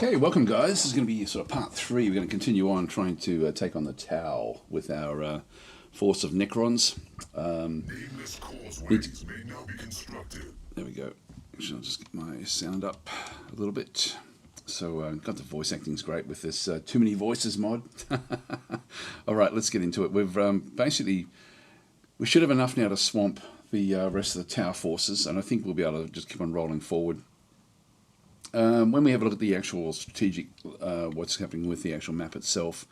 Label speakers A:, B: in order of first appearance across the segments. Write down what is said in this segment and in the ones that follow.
A: Okay, welcome guys. This is going to be sort of part 3. We're going to continue on trying to take on the Tau with our force of Necrons.
B: Nameless causeways may now be constructed.
A: There we go. Actually, I'll just get my sound up a little bit. So, got the voice acting's great with this Too Many Voices mod. Alright, let's get into it. We've basically, we should have enough now to swamp the rest of the Tau forces, and I think we'll be able to just keep on rolling forward. When we have a look at the actual strategic, what's happening with the actual map itself,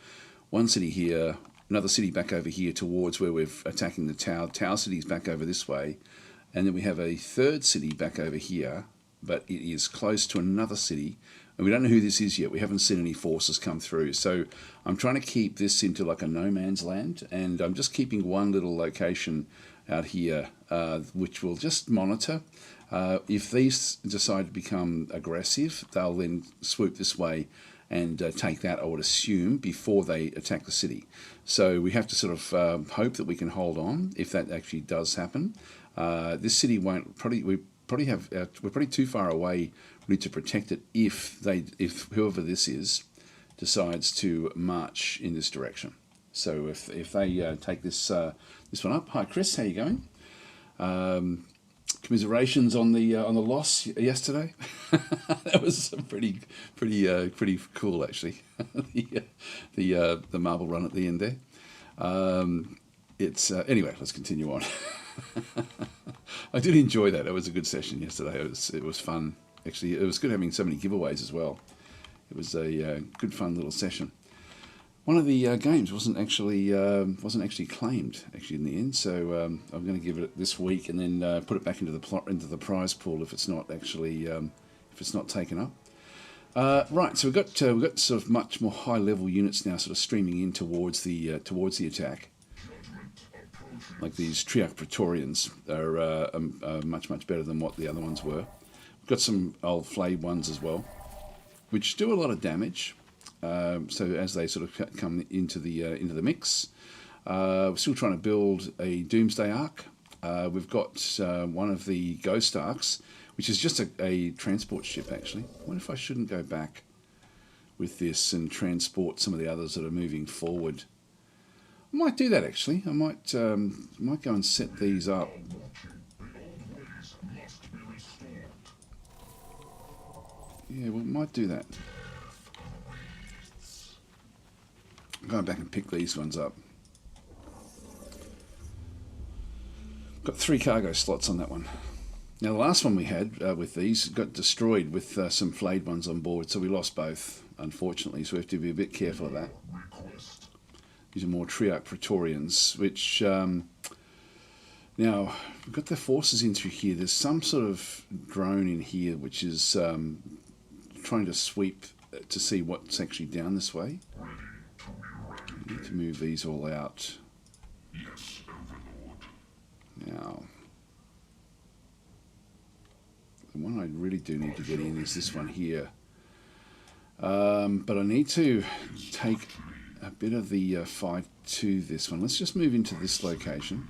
A: one city here, another city back over here towards where we're attacking the Tau. Tau city's back over this way, and then we have a third city back over here, but it is close to another city, and we don't know who this is yet. We haven't seen any forces come through, so I'm trying to keep this into like a no man's land, and I'm just keeping one little location out here, which we'll just monitor. If these decide to become aggressive, they'll then swoop this way and take that, I would assume, before they attack the city. So we have to sort of hope that we can hold on if that actually does happen. This city won't we're probably too far away really to protect it if whoever this is decides to march in this direction. So if they take this one up. Hi Chris, how you going? Commiserations on the loss yesterday. That was pretty cool actually. the marble run at the end there. Anyway, let's continue on. I did enjoy that. It was a good session yesterday. It was fun actually. It was good having so many giveaways as well. It was a good fun little session. One of the games wasn't actually claimed actually in the end, so I'm going to give it this week and then put it back into the prize pool if it's not actually if it's not taken up. Right, so we've got sort of much more high level units now, sort of streaming in towards the attack. Like these Triarch Praetorians are much better than what the other ones were. We've got some old flayed ones as well, which do a lot of damage. So as they sort of come into the mix, we're still trying to build a Doomsday Ark. We've got one of the Ghost Arks, which is just a transport ship actually. I wonder if I shouldn't go back with this and transport some of the others that are moving forward. I might do that actually. I might go and set these up. Yeah, we might do that. I'm going back and pick these ones up. Got 3 cargo slots on that one. Now the last one we had with these got destroyed with some flayed ones on board, so we lost both, unfortunately, so we have to be a bit careful of that. These are more Triarch Praetorians, which now we've got the forces in through here. There's some sort of drone in here which is trying to sweep to see what's actually down this way. I need to move these all out.
B: Yes, Overlord.
A: Now, the one I really do need to get in is this one here. But I need to take a bit of the fight to this one. Let's just move into this location.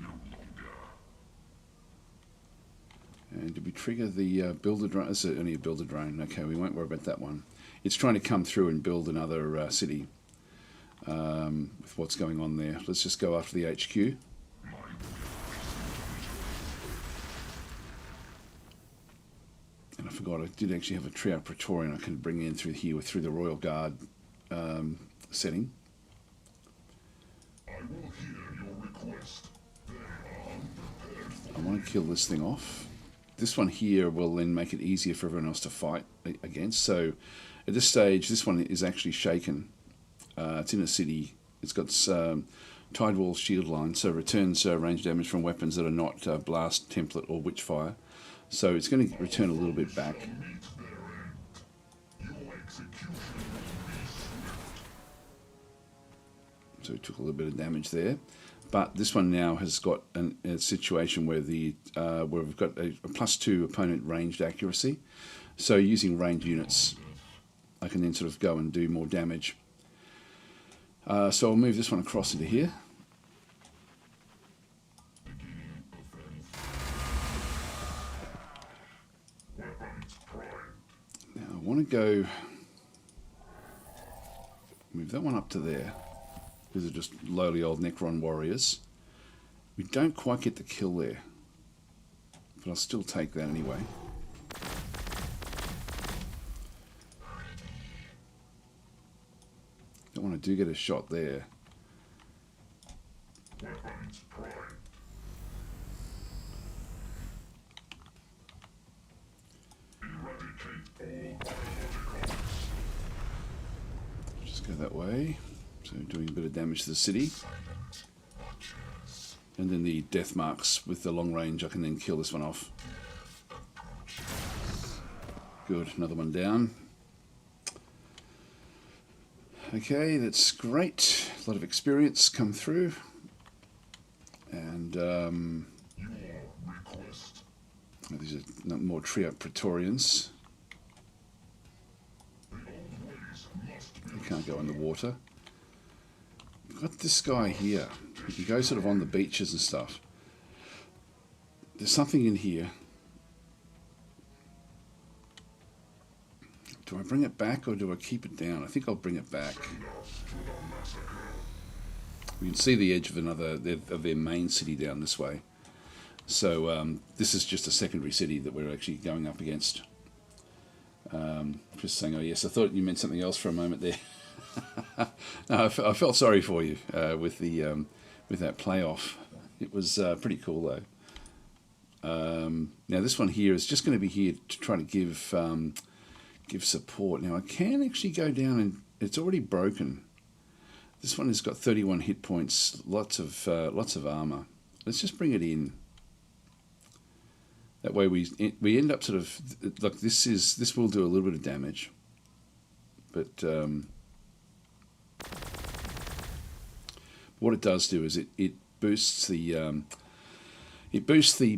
A: And did we trigger the builder drone? It's only a builder drone. Okay, we won't worry about that one. It's trying to come through and build another city. With what's going on there. Let's just go after the HQ. And I forgot, I did actually have a Triarch Praetorian I could bring in through here through the Royal Guard setting.
B: I will hear your request.
A: I want to kill this thing off. This one here will then make it easier for everyone else to fight against. So at this stage, this one is actually shaken. It's in a city. It's got Tidewall shield line, so returns range damage from weapons that are not blast, template, or witchfire. So it's going to return a little bit back. So it took a little bit of damage there. But this one now has got a situation where where we've got a +2 opponent ranged accuracy. So using ranged units, I can then sort of go and do more damage. So I'll move this one across into here. Now I want to go Move that one up to there. These are just lowly old Necron warriors. We don't quite get the kill there, but I'll still take that anyway. That one I do get a shot there.
B: Weapons prime. Eradicate all biologicals.
A: Just go that way. So doing a bit of damage to the city. And then the death marks with the long range, I can then kill this one off. Good, another one down. Okay, that's great. A lot of experience come through. And
B: Your request.
A: these are more trio Praetorians.
B: The old ways must be.
A: They can't go in the water. We've got this guy here. He can go sort of on the beaches and stuff. There's something in here. Do I bring it back or do I keep it down? I think I'll bring it back. We can see the edge of their main city down this way. So this is just a secondary city that we're actually going up against. Just saying, oh yes, I thought you meant something else for a moment there. No, I felt sorry for you with that playoff. It was pretty cool though. Now this one here is just going to be here to try to give support. Now I can actually go down and it's already broken. This one has got 31 hit points, lots of armor. Let's just bring it in. That way we end up sort of like this will do a little bit of damage, but what it does do is it boosts the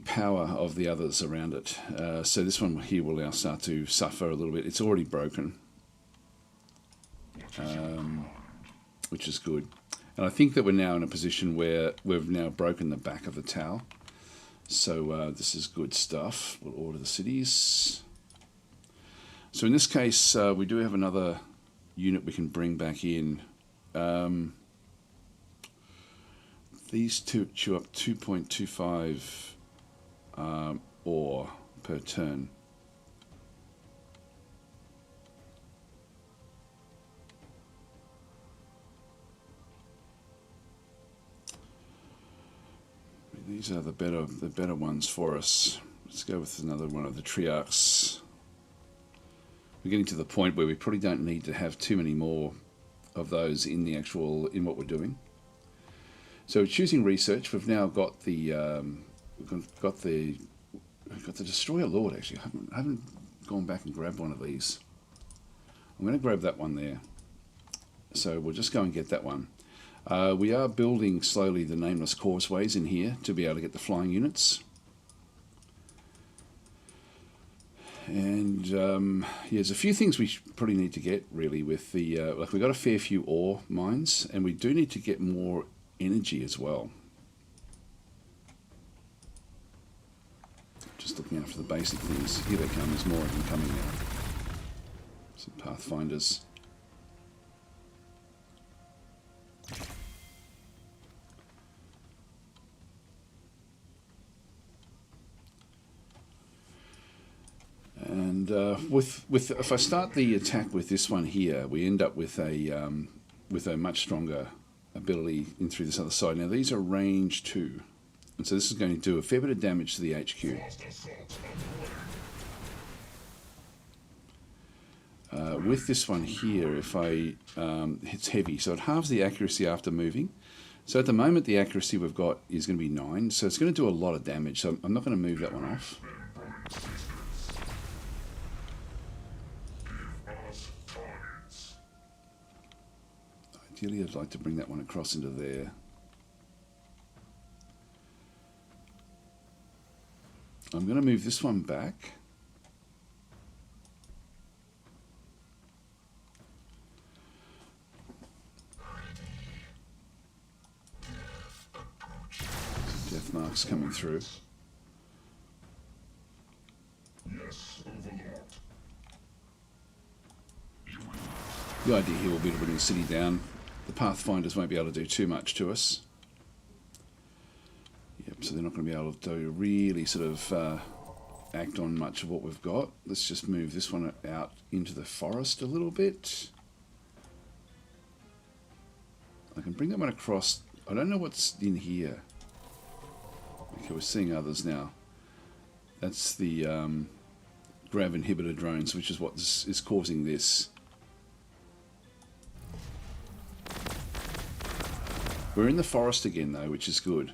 A: power of the others around it. So this one here will now start to suffer a little bit. It's already broken, which is good. And I think that we're now in a position where we've now broken the back of the tower. So this is good stuff. We'll order the cities. So in this case, we do have another unit we can bring back in. These two chew up 2.25 ore per turn. These are the better ones for us. Let's go with another one of the Triarchs. We're getting to the point where we probably don't need to have too many more of those in what we're doing. So choosing research, we've now got the Destroyer Lord. Actually, I haven't gone back and grabbed one of these. I'm going to grab that one there. So we'll just go and get that one. We are building slowly the nameless causeways in here to be able to get the flying units. And yeah, there's a few things we probably need to get really with the like we've got a fair few ore mines, and we do need to get more energy as well. Just looking out for the basic things. Here they come. There's more of them coming now. Some pathfinders. And if I start the attack with this one here, we end up with a much stronger ability in through this other side. Now these are range 2, and so this is going to do a fair bit of damage to the HQ. With this one here, if I it's heavy, so it halves the accuracy after moving. So at the moment the accuracy we've got is going to be 9, so it's going to do a lot of damage. So I'm not going to move that one off. Ideally, I'd like to bring that one across into there. I'm going to move this one back. Some death marks coming through.
B: Yes, Overlord.
A: The idea here will be to bring the city down. The Pathfinders won't be able to do too much to us. Yep, so they're not going to be able to really sort of act on much of what we've got. Let's just move this one out into the forest a little bit. I can bring that one across. I don't know what's in here. Okay, we're seeing others now. That's the grav inhibitor drones, which is what is causing this. We're in the forest again, though, which is good.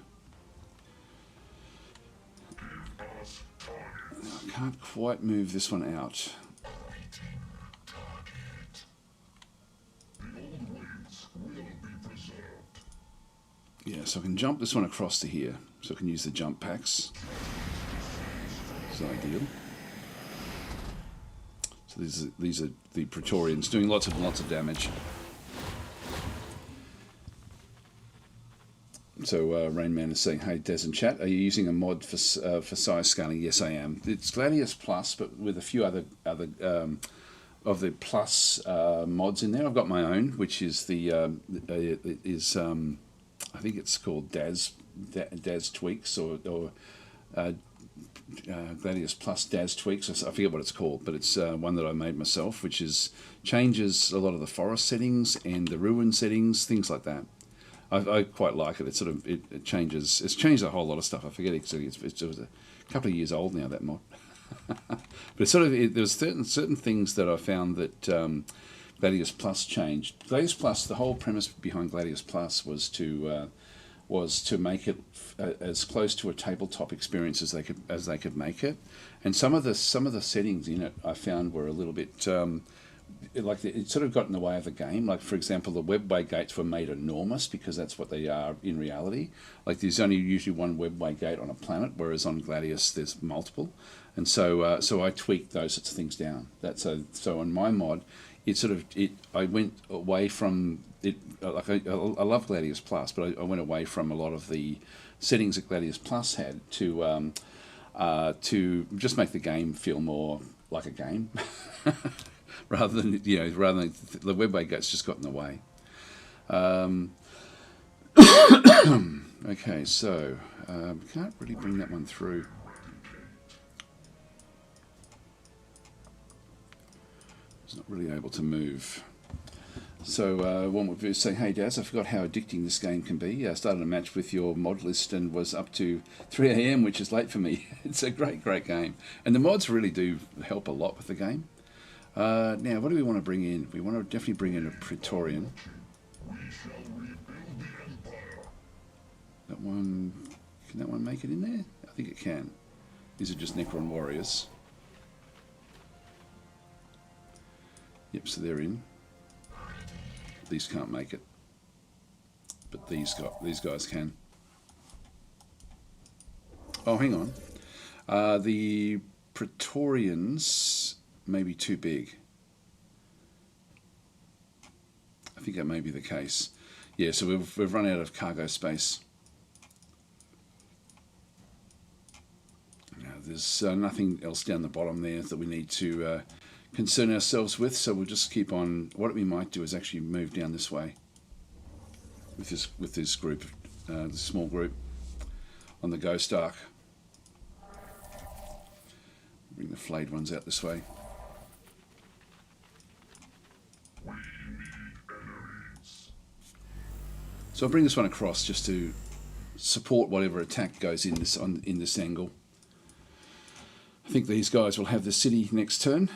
A: I can't quite move this one out. Yeah, so I can jump this one across to here. So I can use the jump packs. It's ideal. So these are the Praetorians doing lots of damage. So Rain Man is saying, "Hey Des and chat, are you using a mod for size scaling?" Yes, I am. It's Gladius Plus, but with a few other of the plus mods in there. I've got my own, which is I think it's called DAS Tweaks or Gladius Plus DAS Tweaks. I forget what it's called, but it's one that I made myself, which changes a lot of the forest settings and the ruin settings, things like that. I quite like it. It changes. It's changed a whole lot of stuff. I forget exactly. It's a couple of years old now, that mod. But it's there's certain things that I found that Gladius Plus changed. Gladius Plus, the whole premise behind Gladius Plus was to make it as close to a tabletop experience as they could make it. And some of the settings in it I found were a little bit it sort of got in the way of the game. Like, for example, the webway gates were made enormous because that's what they are in reality. Like, there's only usually one webway gate on a planet, whereas on Gladius there's multiple. And so I tweaked those sorts of things down. So on my mod, I went away from it. Like, I love Gladius Plus, but I went away from a lot of the settings that Gladius Plus had to just make the game feel more like a game. rather than the webway gates just got in the way. Okay, so can't really bring that one through. It's not really able to move. So one would say, "Hey Daz, I forgot how addicting this game can be. I started a match with your mod list and was up to 3 AM, which is late for me." It's a great game, and the mods really do help a lot with the game. Now, what do we want to bring in? We want to definitely bring in a Praetorian. That one, can that one make it in there? I think it can. These are just Necron warriors. Yep, so they're in. These can't make it, but these guys can. Oh, hang on. The Praetorians may be too big. I think that may be the case. Yeah, so we've run out of cargo space. Now, there's nothing else down the bottom there that we need to concern ourselves with, so we'll just keep on. What we might do is actually move down this way with this group, this small group on the Ghost Ark. Bring the flayed ones out this way. So I'll bring this one across just to support whatever attack goes in this angle. I think these guys will have the city next turn.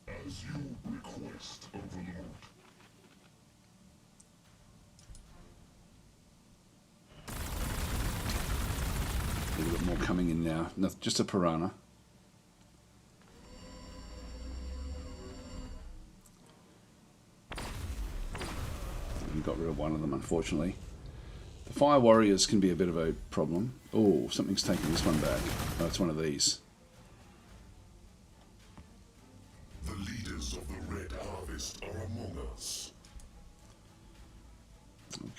B: As you request, Overlord.
A: A little bit more coming in now. No, just a piranha. We got rid of one of them, unfortunately. The fire warriors can be a bit of a problem. Oh, something's taking this one back. Oh, it's one of these.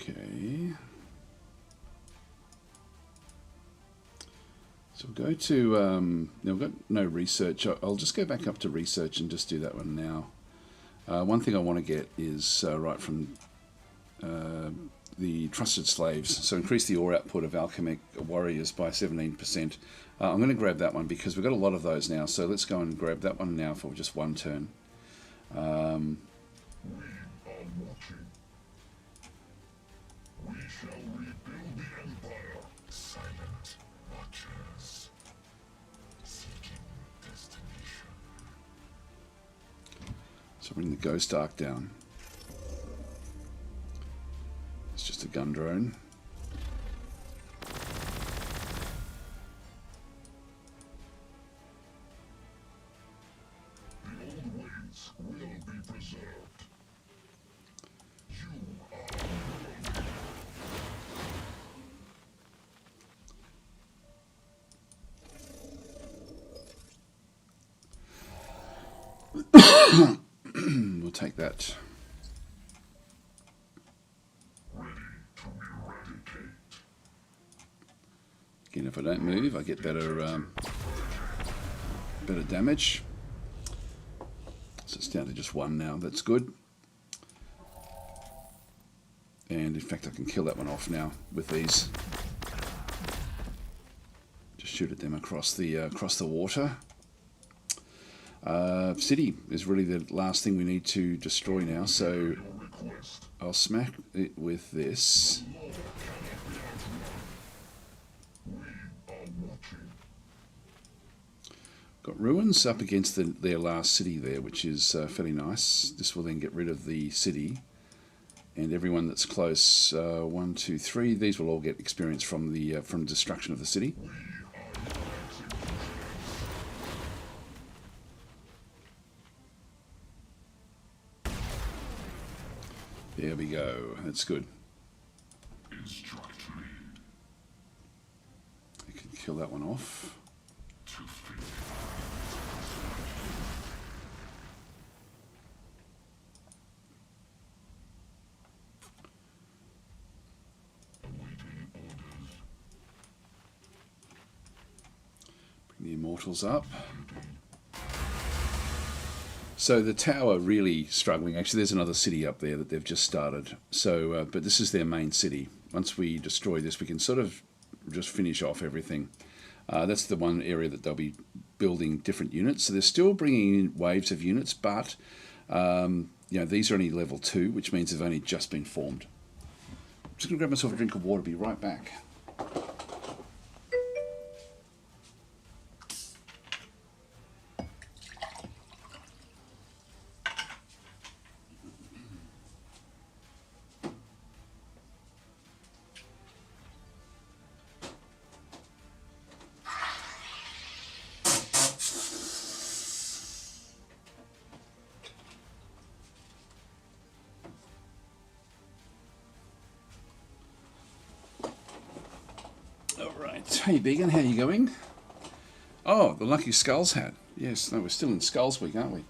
A: Okay. So we'll go to, now we've got no research. I'll just go back up to research and just do that one now. One thing I want to get is right from the trusted slaves. So increase the ore output of alchemic warriors by 17%. I'm going to grab that one because we've got a lot of those now. So let's go and grab that one now for just one turn.
B: We are watching. We shall rebuild the Empire. Silent watchers. Seeking destination.
A: So bring the ghost arc down. It's just a gun drone.
B: The old ways will be preserved. You
A: We'll take that.
B: ready to eradicate.
A: Again, if I don't move, I get better better damage. So it's down to just one now. That's good. And in fact, I can kill that one off now with these. Just shoot at them across the water. City is really the last thing we need to destroy now. So I'll smack it with this. Got ruins up against their last city there, which is fairly nice. This will then get rid of the city. And everyone that's close, 1, 2, 3, these will all get experience from the destruction of the city. There we go. That's good.
B: Instruct me
A: I can kill that one off.
B: to fit. Awaiting orders.
A: Bring the immortals up. So the tower really struggling. Actually, there's another city up there that they've just started. So, but this is their main city. Once we destroy this, we can sort of just finish off everything. That's the one area that they'll be building different units. So they're still bringing in waves of units, but you know, these are only level 2, which means they've only just been formed. I'm just going to grab myself a drink of water. Be right back. Hey Vegan, how you going? Oh, the Lucky Skulls hat. Yes, no, we're still in Skulls Week, aren't we?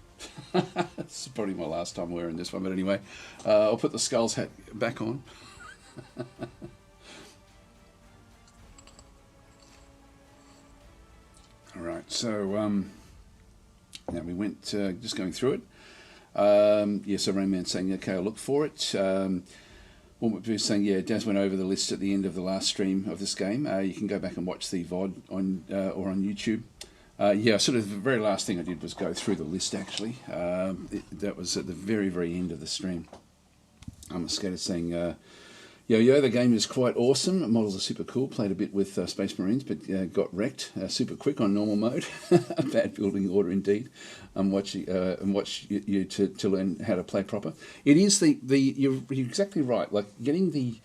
A: This is probably my last time wearing this one, but anyway, I'll put the Skulls hat back on. Alright, so now we went, just going through it. Yeah, so Rainman's saying, okay, I'll look for it. What we're saying, yeah, Daz went over the list at the end of the last stream of this game. You can go back and watch the VOD on or on YouTube. Yeah, sort of the very last thing I did was go through the list, actually. That was at the very, very end of the stream. I'm skater saying, yo, the game is quite awesome. Models are super cool. Played a bit with Space Marines, but got wrecked super quick on normal mode. A bad building order indeed. And watch you to learn how to play proper. It is you're exactly right. Like getting the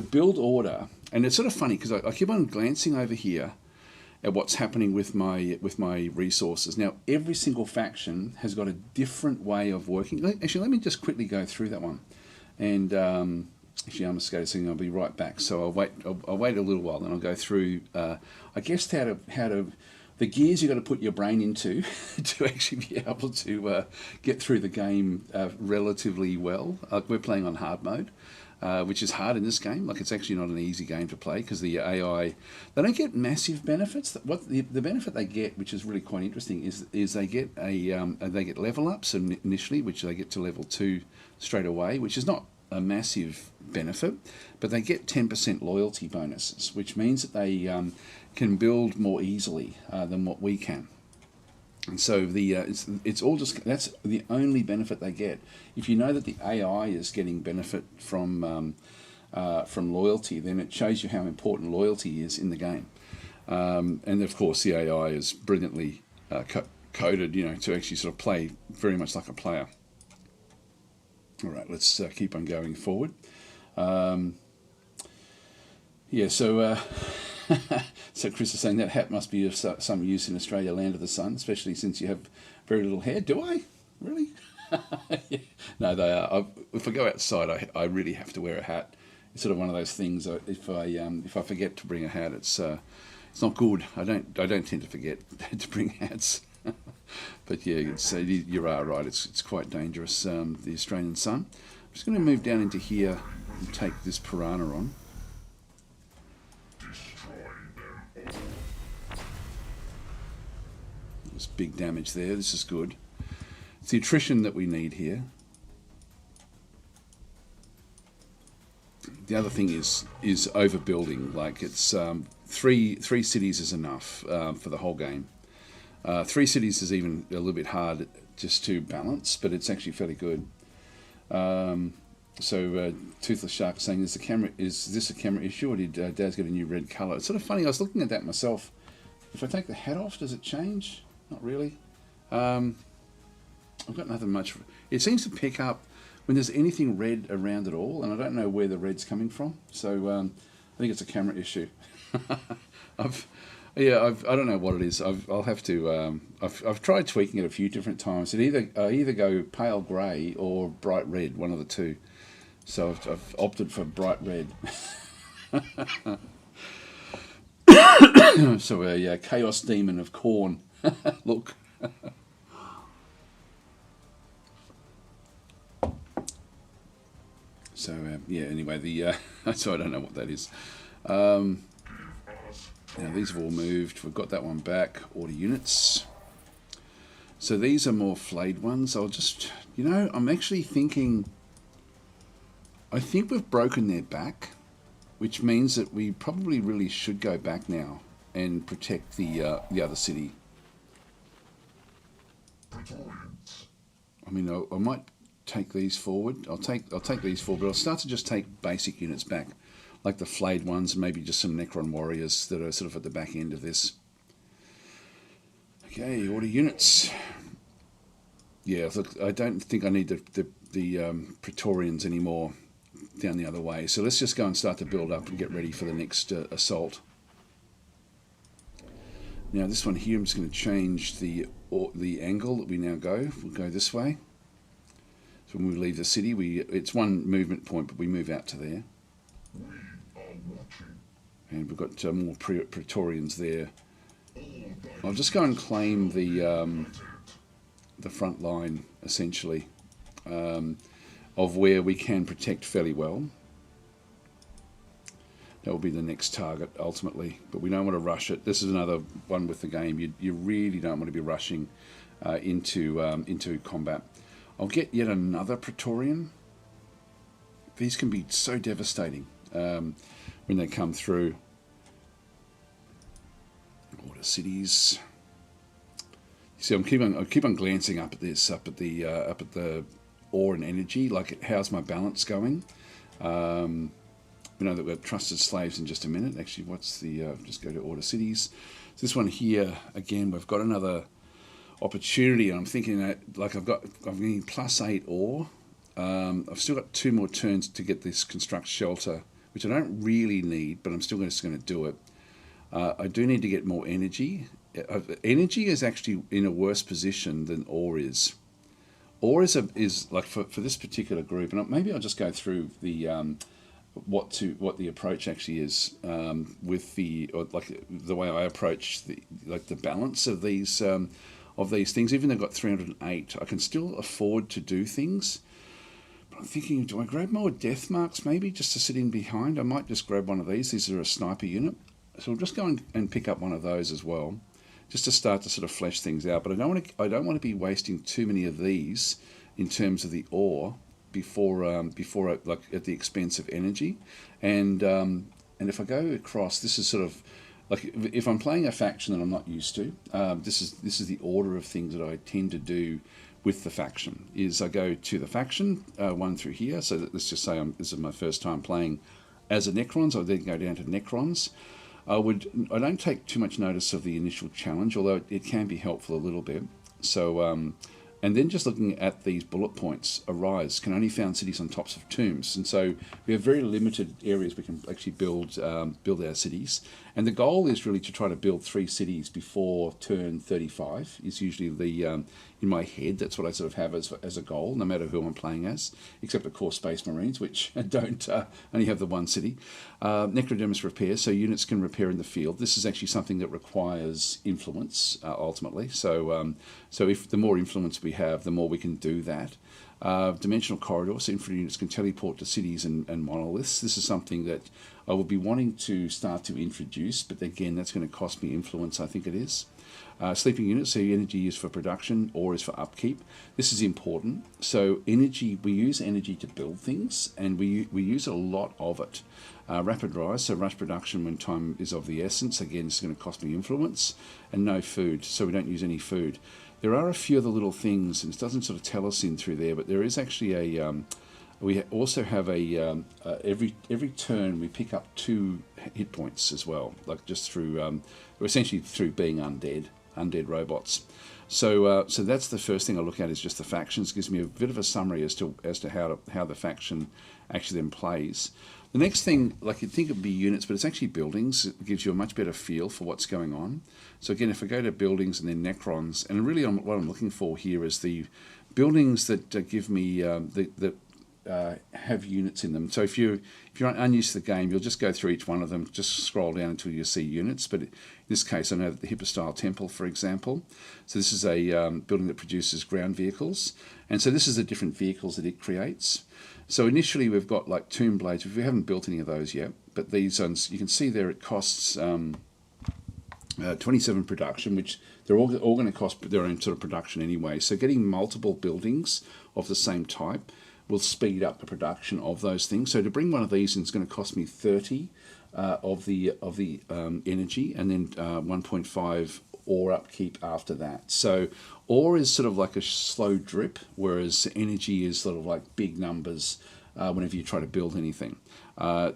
A: build order, and it's sort of funny because I keep on glancing over here at what's happening with my resources. Now every single faction has got a different way of working. Actually, let me just quickly go through that one, and. Actually, I'm a skater saying I'll be right back. So I'll wait a little while, and I'll go through. I guess how to the gears you got to put your brain into to actually be able to get through the game relatively well. We're playing on hard mode, which is hard in this game. Like, it's actually not an easy game to play because the AI, they don't get massive benefits. What the benefit they get, which is really quite interesting, is they get they get level ups initially, which they get to level 2 straight away, which is not a massive benefit, but they get 10% loyalty bonuses, which means that they can build more easily than what we can. And so it's all just, that's the only benefit they get. If you know that the AI is getting benefit from loyalty, then it shows you how important loyalty is in the game. And of course, the AI is brilliantly coded, to actually sort of play very much like a player. All right, let's keep on going forward. So Chris is saying that hat must be of some use in Australia, land of the sun, especially since you have very little hair. Do I? Really? Yeah. No, they are. If I go outside, I really have to wear a hat. It's sort of one of those things. If I forget to bring a hat, it's not good. I don't tend to forget to bring hats. But yeah, you are right. It's quite dangerous. The Australian sun. I'm just going to move down into here and take this piranha on. There's big damage there. This is good. It's the attrition that we need here. The other thing is overbuilding. Like, it's three cities is enough for the whole game. 3 cities is even a little bit hard just to balance, but it's actually fairly good. Toothless Shark is saying, is this a camera issue, or did Daz get a new red colour? It's sort of funny, I was looking at that myself. If I take the hat off, does it change? Not really. I've got nothing much. It seems to pick up when there's anything red around at all, and I don't know where the red's coming from. So I think it's a camera issue. I don't know what it is. I'll have to. I've tried tweaking it a few different times. I either go pale grey or bright red, one of the two. So I've opted for bright red. So Chaos Demon of Corn. Look. So anyway, so I don't know what that is. Now these have all moved. We've got that one back. Order units. So these are more flayed ones. I'll just, I'm actually thinking, I think we've broken their back, which means that we probably really should go back now and protect the other city. I mean, I might take these forward. I'll take these forward, but I'll start to just take basic units back, like the flayed ones, maybe just some Necron warriors that are sort of at the back end of this. Okay, order units. Yeah, look, I don't think I need the Praetorians anymore down the other way. So let's just go and start to build up and get ready for the next assault. Now this one here, I'm just going to change the angle that we now go. We'll go this way. So when we leave the city, it's one movement point, but we move out to there. And we've got more Praetorians there. I'll just go and claim the front line, essentially, of where we can protect fairly well. That will be the next target, ultimately. But we don't want to rush it. This is another one with the game. You really don't want to be rushing into combat. I'll get yet another Praetorian. These can be so devastating when they come through. Order cities. See, I keep on glancing up at this, up at the ore and energy. Like, how's my balance going? We know that we're trusted slaves in just a minute. Actually, what's the? Just go to order cities. This one here again. We've got another opportunity, and I'm thinking that I'm getting +8 ore. I've still got 2 more turns to get this construct shelter, which I don't really need, but I'm still just going to do it. I do need to get more energy. Energy is actually in a worse position than ore is. Ore is like for this particular group, and maybe I'll just go through the what the approach actually is with the way I approach the balance of these things. Even though I've got 308, I can still afford to do things. I'm thinking, do I grab more death marks maybe just to sit in behind? I might just grab one of these. These are a sniper unit. So I'll just go and pick up one of those as well, just to start to sort of flesh things out. But I don't want to be wasting too many of these in terms of the ore before like at the expense of energy. And if I go across, this is sort of like if I'm playing a faction that I'm not used to, this is the order of things that I tend to do with the faction. Is I go to the faction one through here. So that, let's just say this is my first time playing as a Necrons. I then go down to Necrons. I don't take too much notice of the initial challenge, although it can be helpful a little bit. So and then just looking at these bullet points, arise, can only found cities on tops of tombs. And so we have very limited areas we can actually build our cities. And the goal is really to try to build 3 cities before turn 35 is usually the, in my head, that's what I sort of have as a goal, no matter who I'm playing as, except of course Space Marines, which don't only have the 1 city. Necrodermis repair, so units can repair in the field. This is actually something that requires influence, ultimately. So if the more influence we have, the more we can do that. Dimensional corridor, so infantry units can teleport to cities and monoliths. This is something that I will be wanting to start to introduce, but again, that's going to cost me influence, I think it is. Sleeping units, so energy is for production, ore is for upkeep. This is important. So energy, we use energy to build things, and we use a lot of it. Rapid rise, so rush production when time is of the essence. Again, it's going to cost me influence, and no food, so we don't use any food. There are a few other little things, and it doesn't sort of tell us in through there, but there is actually a, we also have a, every turn we pick up 2 hit points as well, like just through, essentially through being undead robots. So that's the first thing I look at is just the factions. It gives me a bit of a summary as to how the faction actually then plays. The next thing, like you'd think it would be units, but it's actually buildings. It gives you a much better feel for what's going on. So again, if I go to buildings and then Necrons, and really what I'm looking for here is the buildings that give me that have units in them. So if you're unused to the game, you'll just go through each one of them, just scroll down until you see units. But in this case, I know that the Hyperstyle Temple, for example. So this is a building that produces ground vehicles. And so this is the different vehicles that it creates. So initially we've got like tomb blades. We haven't built any of those yet, but these ones, you can see there it costs 27 production, which they're all going to cost their own sort of production anyway. So getting multiple buildings of the same type will speed up the production of those things. So to bring one of these in is going to cost me 30 of the energy, and then 1.5 ore upkeep after that. So ore is sort of like a slow drip, whereas energy is sort of like big numbers whenever you try to build anything.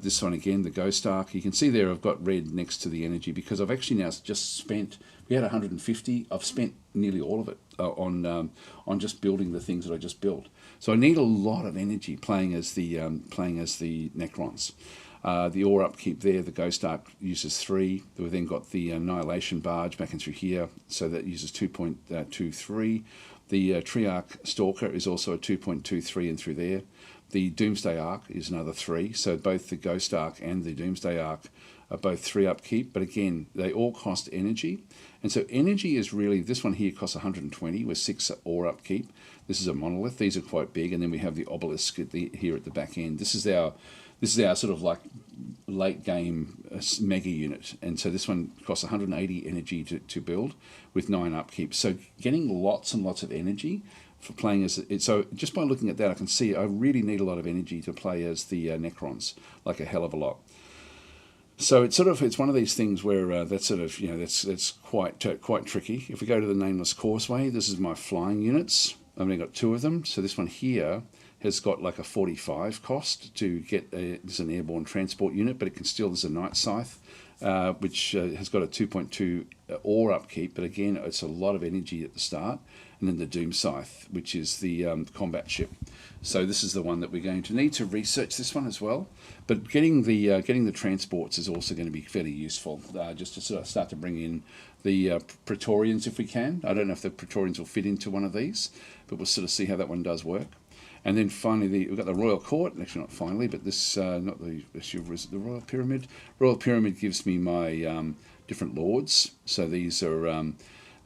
A: This one again, the Ghost Ark, you can see there I've got red next to the energy because I've actually now just spent, we had 150, I've spent nearly all of it on just building the things that I just built. So I need a lot of energy playing as the Necrons. The ore upkeep there, the Ghost Ark uses 3. We've then got the Annihilation Barge back in through here, so that uses 2.23. The Triarch Stalker is also a 2.23 in through there. The Doomsday Ark is another 3, so both the Ghost Ark and the Doomsday Ark are both 3 upkeep, but again, they all cost energy. And so energy is really, this one here costs 120 with 6 ore upkeep. This is a monolith, these are quite big, and then we have the obelisk here at the back end. This is our sort of like late game mega unit, and so this one costs 180 energy to build with 9 upkeep. So getting lots and lots of energy for playing as it. So just by looking at that, I can see I really need a lot of energy to play as the Necrons, like a hell of a lot. So it's one of these things where that's sort of, that's quite tricky. If we go to the Nameless Causeway, this is my flying units. I've only got 2 of them. So this one here has got like a 45 cost to get. This is an airborne transport unit, but it can still. There's a Night Scythe, which has got a 2.2 ore upkeep, but again, it's a lot of energy at the start. And then the Doom Scythe, which is the combat ship. So this is the one that we're going to need to research this one as well. But getting the transports is also going to be fairly useful, just to sort of start to bring in the Praetorians if we can. I don't know if the Praetorians will fit into one of these, but we'll sort of see how that one does work. And then finally, we've got the Royal Court. Actually, not finally, but this not the Royal Pyramid. Royal Pyramid gives me my different lords. So these are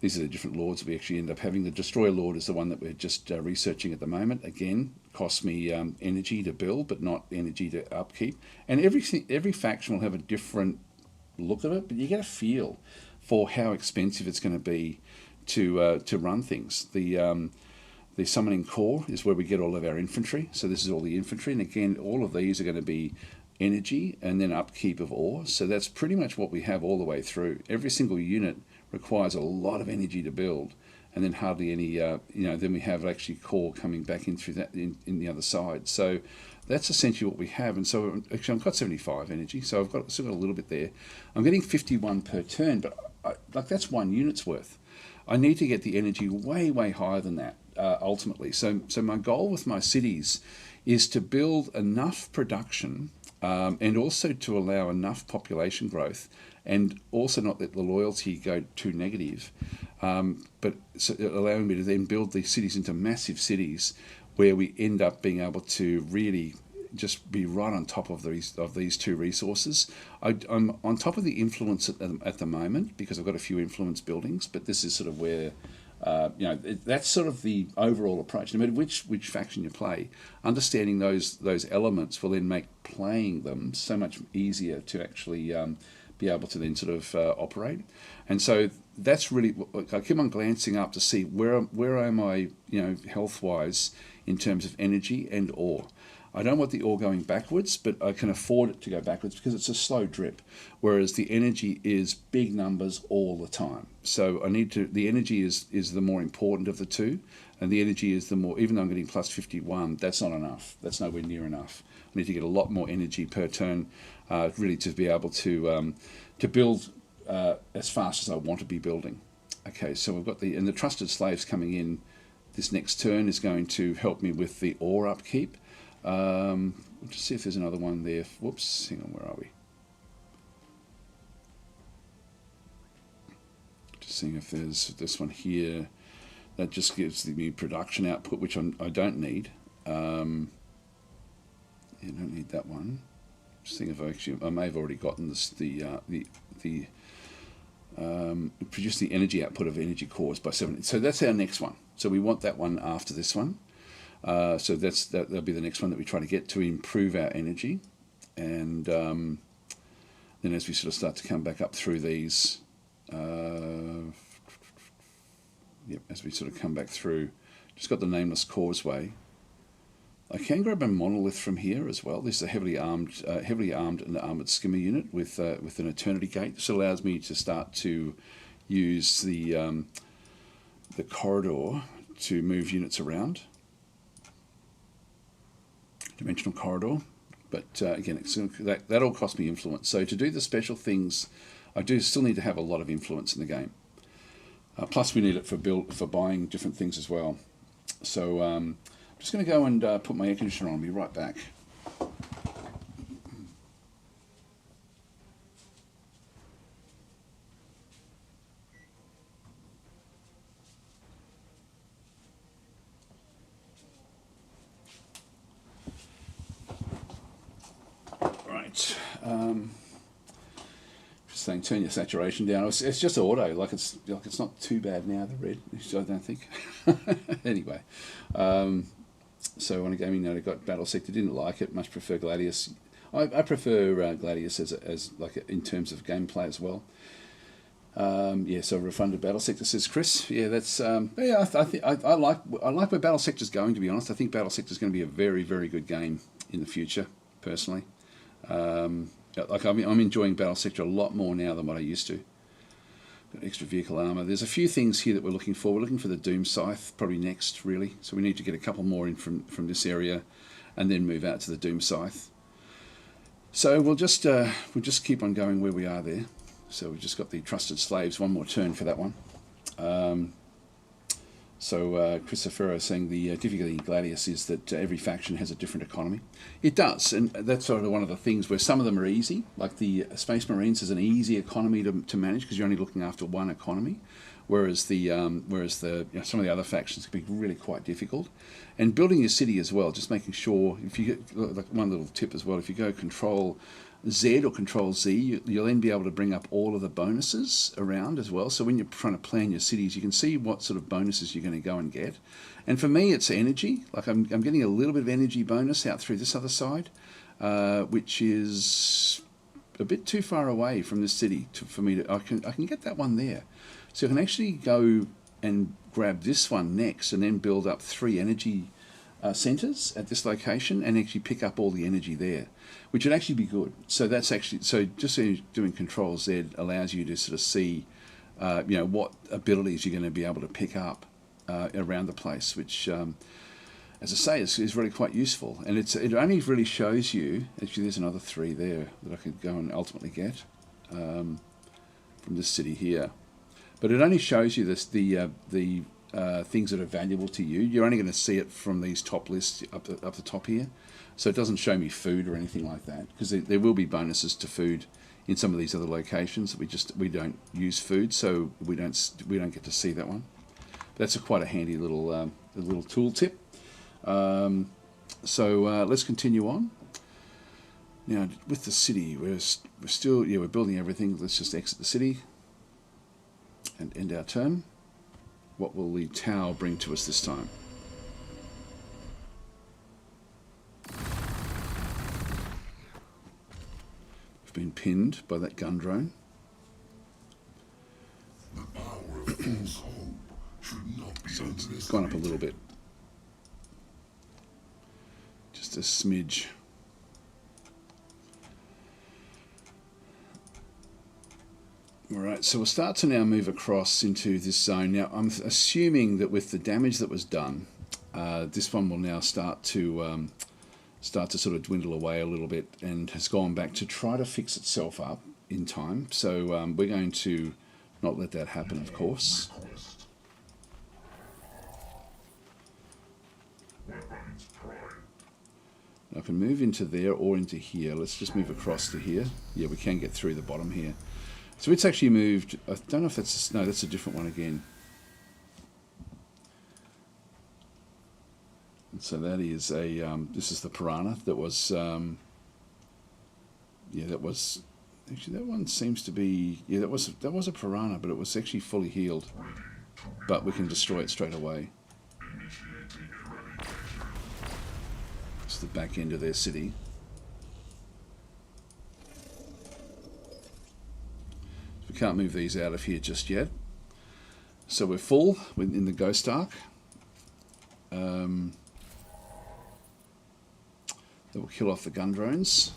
A: the different lords that we actually end up having. The Destroyer Lord is the one that we're just researching at the moment. Again, cost me energy to build, but not energy to upkeep. And every faction will have a different look at it, but you get a feel for how expensive it's going to be to run things. The summoning core is where we get all of our infantry. So this is all the infantry, and again, all of these are going to be energy and then upkeep of ore. So that's pretty much what we have all the way through. Every single unit requires a lot of energy to build, and then hardly any, then we have actually core coming back in through that in the other side. So that's essentially what we have. And so actually I've got 75 energy, so I've still got a little bit there. I'm getting 51 per turn, but that's 1 unit's worth. I need to get the energy way, way higher than that ultimately. So my goal with my cities is to build enough production and also to allow enough population growth, and also not let the loyalty go too negative, but so allowing me to then build these cities into massive cities where we end up being able to really just be right on top of these 2 resources. I'm on top of the influence at the moment because I've got a few influence buildings, but this is sort of where that's sort of the overall approach. No matter which faction you play, understanding those elements will then make playing them so much easier to actually be able to then sort of operate. And so that's really, I keep on glancing up to see where am I, health wise in terms of energy and ore. I don't want the ore going backwards, but I can afford it to go backwards because it's a slow drip, whereas the energy is big numbers all the time. So the energy is the more important of the 2, and the energy is the more, even though I'm getting plus 51, that's not enough. That's nowhere near enough. I need to get a lot more energy per turn, really to be able to build as fast as I want to be building. Okay, so we've got the trusted slaves coming in. This next turn is going to help me with the ore upkeep. Just see if there's another one there. Whoops, hang on, where are we? Just seeing if there's this one here. That just gives me production output, which I don't need. Don't need that one. Just seeing if I may have already gotten this, produce the energy output of energy cores by 70. So that's our next one. So we want that one after this one. So that'll be the next one that we try to get to improve our energy, and then as we sort of start to come back up through these, as we sort of come back through, just got the Nameless Causeway. I can grab a monolith from here as well. This is a heavily armed and armoured skimmer unit with an Eternity Gate. This allows me to start to use the corridor to move units around. Dimensional corridor, but again, that all cost me influence. So to do the special things, I do still need to have a lot of influence in the game. Plus, we need it for buying different things as well. So I'm just going to go and put my air conditioner on. I'll be right back. Just saying, turn your saturation down. It's just auto, it's not too bad now. The red, I don't think. Anyway, so on a gaming note, I got BattleSector. Didn't like it. Much prefer Gladius. I prefer Gladius as in terms of gameplay as well. So refunded BattleSector, says Chris. Yeah, that's I like where BattleSector's going. To be honest, I think BattleSector's going to be a very, very good game in the future. Personally. I'm enjoying BattleSector a lot more now than what I used to. Got extra vehicle armor. There's a few things here that we're looking for. We're looking for the Doom Scythe, probably next, really. So we need to get a couple more in from this area, and then move out to the Doom Scythe. So we'll just keep on going where we are there. So we've just got the Trusted Slaves. One more turn for that one. Christopher is saying the difficulty in Gladius is that every faction has a different economy. It does, and that's sort of one of the things where some of them are easy, like the Space Marines is an easy economy to manage because you're only looking after one economy, whereas the some of the other factions can be really quite difficult. And building your city as well, just making sure, if you get, like one little tip as well, if you go Control Z or Control Z, you'll then be able to bring up all of the bonuses around as well. So when you're trying to plan your cities, you can see what sort of bonuses you're going to go and get. And for me, it's energy. Like I'm getting a little bit of energy bonus out through this other side, which is a bit too far away from this city for me to. I can get that one there, so I can actually go and grab this one next, and then build up 3 energy centers at this location, and actually pick up all the energy there, which would actually be good. So that's actually, so just doing Control Z allows you to sort of see, what abilities you're going to be able to pick up around the place, which, as I say, is really quite useful. And it only really shows you, actually there's another 3 there that I could go and ultimately get from this city here. But it only shows you this, the things that are valuable to you. You're only going to see it from these top lists up the top here. So it doesn't show me food or anything like that, because there will be bonuses to food in some of these other locations. We don't use food, so we don't get to see that one. That's quite a handy little tool tip. So let's continue on. Now with the city, we're still we're building everything. Let's just exit the city and end our turn. What will the Tau bring to us this time? We've been pinned by that gun drone.
B: The power of false hope should not be
A: So it's gone up a little bit. Just a smidge. Alright, so we'll start to now move across into this zone. Now, I'm assuming that with the damage that was done, this one will now start to sort of dwindle away a little bit, and has gone back to try to fix itself up in time. So we're going to not let that happen, of course. I can move into there or into here. Let's just move across to here. Yeah, we can get through the bottom here. So it's actually moved. I don't know if that's no, that's a different one again. And so that is a this is the piranha that was that was actually, that one seems to be, that was a piranha, but it was actually fully healed. But we can destroy it straight away. It's the back end of their city. We can't move these out of here just yet. So we're full in the Ghost Ark. That will kill off the gun drones.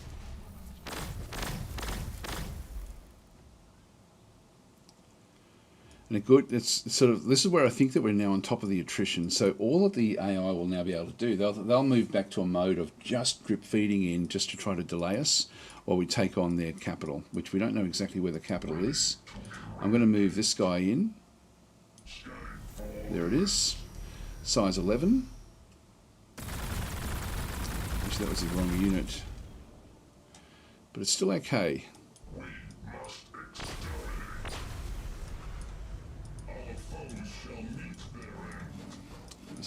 A: And it's sort of, this is where I think that we're now on top of the attrition. So all of the AI will now be able to do, they'll move back to a mode of just drip feeding in, just to try to delay us while we take on their capital, which we don't know exactly where the capital is. I'm going to move this guy in. There it is. Size 11. Actually, that was the wrong unit. But it's still okay.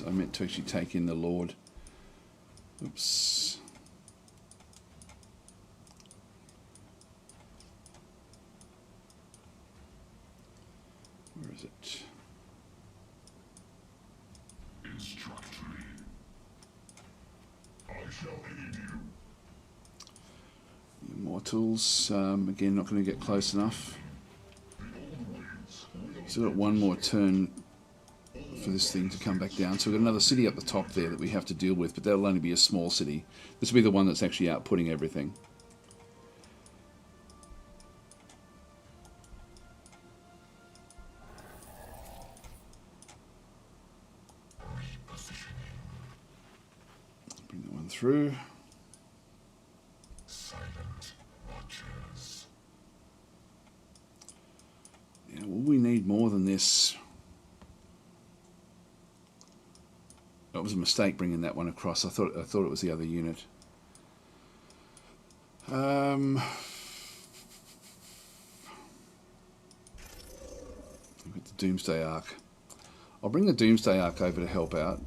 A: I meant to actually take in the Lord. Oops. Where is it?
B: Instruct me. I shall aid you.
A: The Immortals, again, not going to get close enough. Still got one more turn for this thing to come back down. So we've got another city up the top there that we have to deal with, but that'll only be a small city. This will be the one that's actually outputting everything. Bring that one through.
B: Silent watchers.
A: Yeah, will we need more than this? That was a mistake bringing that one across. I thought it was the other unit. We've got the Doomsday Ark. I'll bring the Doomsday Ark over to help out,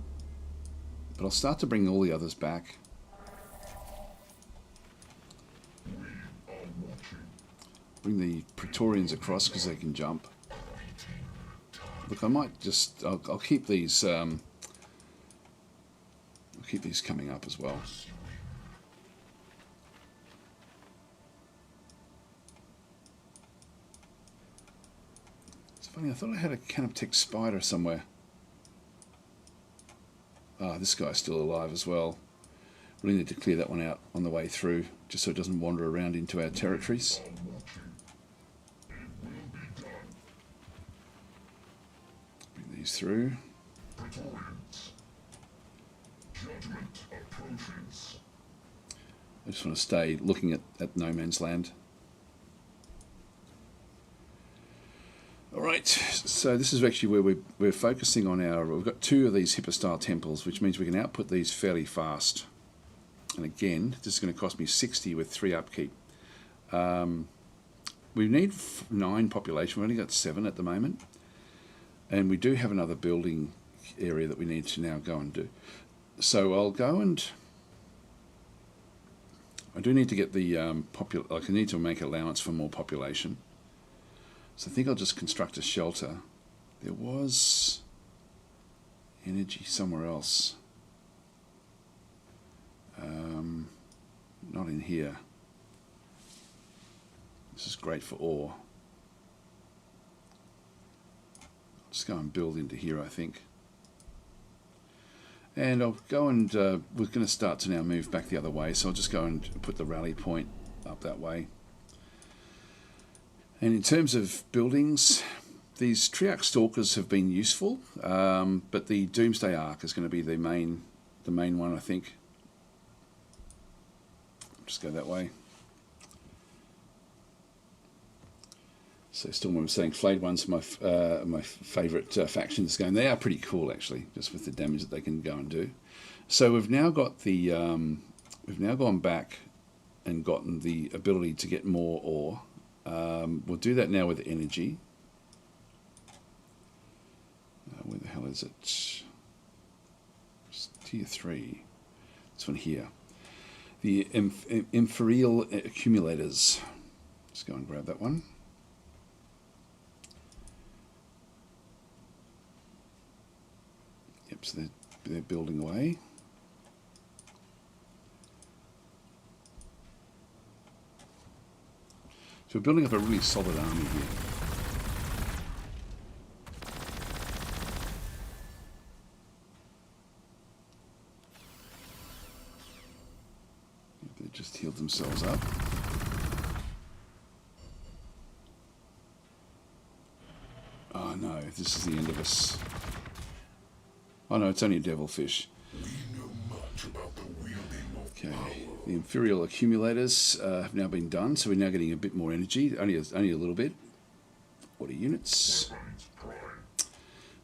A: but I'll start to bring all the others back. Bring the Praetorians across because they can jump. Look, I might just... I'll keep these... I'll keep these coming up as well. It's funny, I thought I had a Canoptech spider somewhere. Ah, this guy's still alive as well. Really need to clear that one out on the way through, just so it doesn't wander around into our territories. Bring these through. I just want to stay looking at no man's land. Alright, so this is actually where we're focusing on our... We've got 2 of these Hippo-style temples, which means we can output these fairly fast. And again, this is going to cost me 60 with 3 upkeep. We need 9 population. We've only got 7 at the moment. And we do have another building area that we need to now go and do. So I'll go and... I do need to get the... I need to make allowance for more population. So I think I'll just construct a shelter. There was energy somewhere else. Not in here. This is great for ore. I'll just go and build into here, I think. And I'll go and... we're going to start to now move back the other way, so I'll just go and put the rally point up that way. And in terms of buildings, these Triarch Stalkers have been useful, but the Doomsday Ark is going to be the main one, I think. Just go that way. So Storm was saying Flayed One's my favourite faction this game. They are pretty cool actually, just with the damage that they can go and do. So we've now got the we've now gone back and gotten the ability to get more ore. We'll do that now with energy. Where the hell is it? It's tier 3. This one here. The inferial accumulators. Let's go and grab that one. Yep, so they're building away. So we're building up a really solid army here. They just healed themselves up. Oh no, this is the end of us. Oh no, it's only a devilfish. Okay, the inferior accumulators have now been done, so we're now getting a bit more energy, only a little bit. 40 units.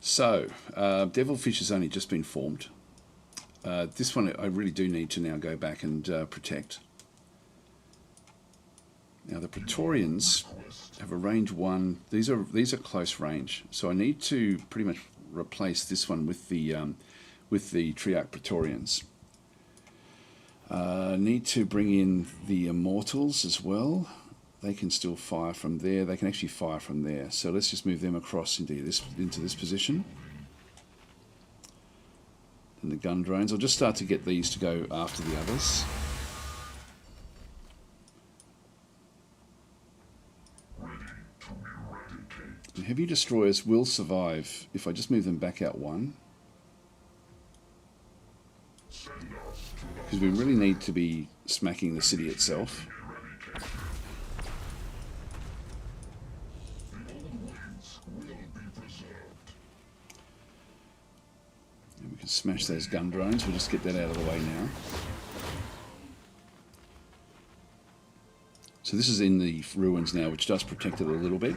A: So, devilfish has only just been formed. This one I really do need to now go back and protect. Now the Praetorians have a range 1. These are close range, so I need to pretty much replace this one with the Triarch Praetorians. Need to bring in the Immortals as well. They can still fire from there. They can actually fire from there. So let's just move them across into this position. And the gun drones. I'll just start to get these to go after the others. And heavy destroyers will survive if I just move them back out 1. Because we really need to be smacking the city itself. And we can smash those gun drones. We'll just get that out of the way now. So this is in the ruins now, which does protect it a little bit.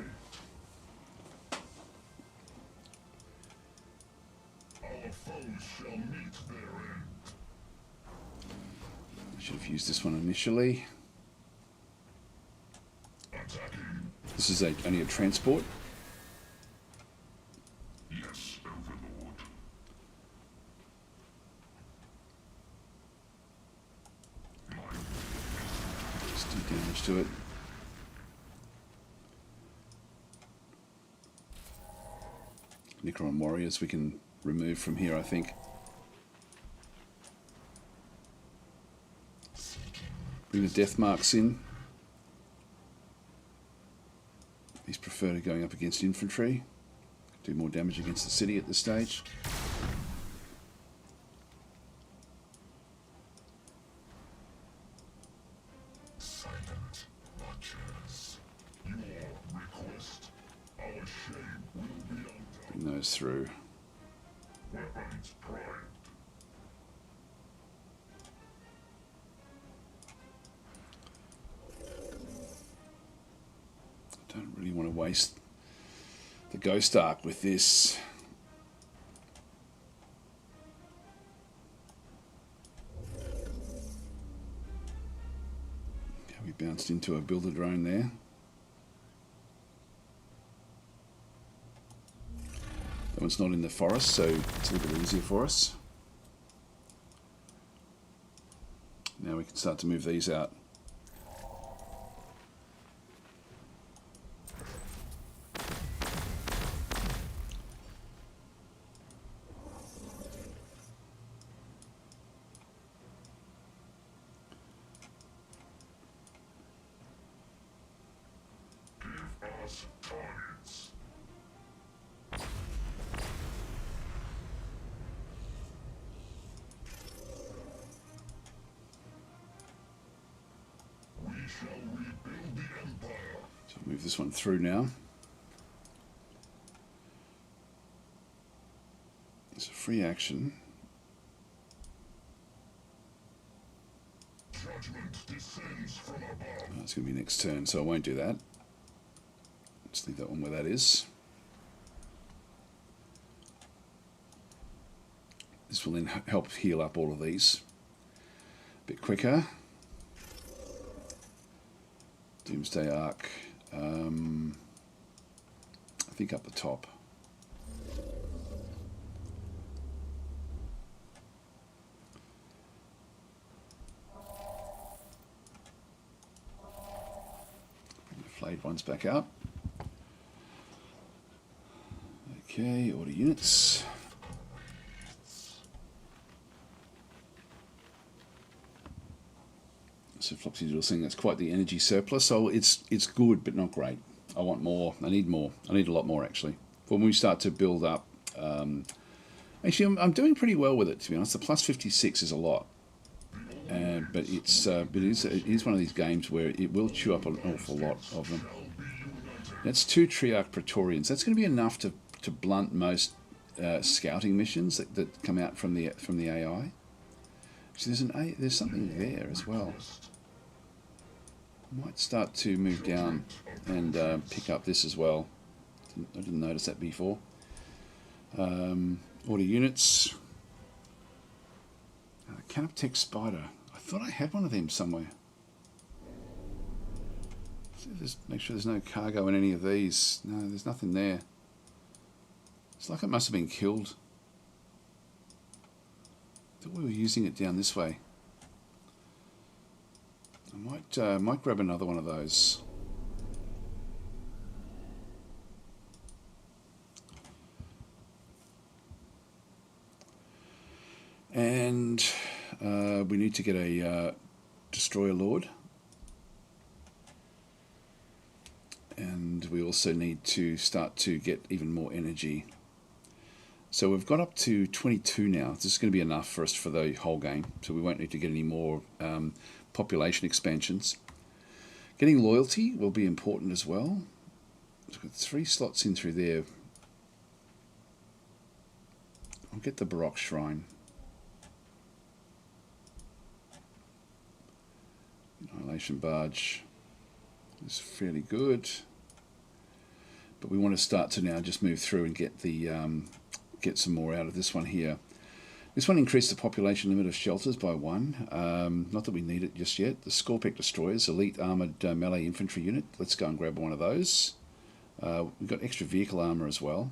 A: Should have used this one initially. This is only a transport. Do damage to it. Necron warriors we can remove from here, I think. Bring the death marks in. These prefer to going up against infantry. Do more damage against the city at this stage.
B: Silent watchers. Your request. Our shame will be undone.
A: Bring those through.
B: Weapons primed.
A: I don't really want to waste the Ghost Arc with this. Okay, we bounced into a builder drone there. That one's not in the forest, so it's a little bit easier for us. Now we can start to move these out.
B: Give us targets. We shall rebuild the Empire.
A: So I'll move this one through now. It's a free action.
B: Judgment descends from above.
A: Oh, it's going to be next turn, so I won't do that. Just leave that one where that is. This will then help heal up all of these a bit quicker. Doomsday Arc, I think up the top. Bring the flayed ones back out. Okay, order units. So Flopsy Doodle saying that's quite the energy surplus. So it's good, but not great. I want more. I need more. I need a lot more actually. When we start to build up, actually I'm doing pretty well with it, to be honest. The plus 56 is a lot, but it is one of these games where it will chew up an awful lot of them. That's 2 Triarch Praetorians. That's going to be enough to blunt most scouting missions that come out from the AI. So there's something there as well. I might start to move down and pick up this as well. I didn't notice that before. Order units. Canoptech Spider. I thought I had one of them somewhere. Just make sure there's no cargo in any of these. No, there's nothing there. It's like it must have been killed. I thought we were using it down this way. I might grab another one of those. And we need to get a Destroyer Lord. And we also need to start to get even more energy. So we've got up to 22 now. This is going to be enough for us for the whole game. So we won't need to get any more population expansions. Getting loyalty will be important as well. So we've got 3 slots in through there. I'll get the Baroque Shrine. Annihilation Barge is fairly good. But we want to start to now just move through and get the get some more out of this one here. This one increased the population limit of shelters by 1. Not that we need it just yet. The Scorpec Destroyers, Elite Armoured Melee Infantry Unit. Let's go and grab one of those. We've got extra vehicle armour as well.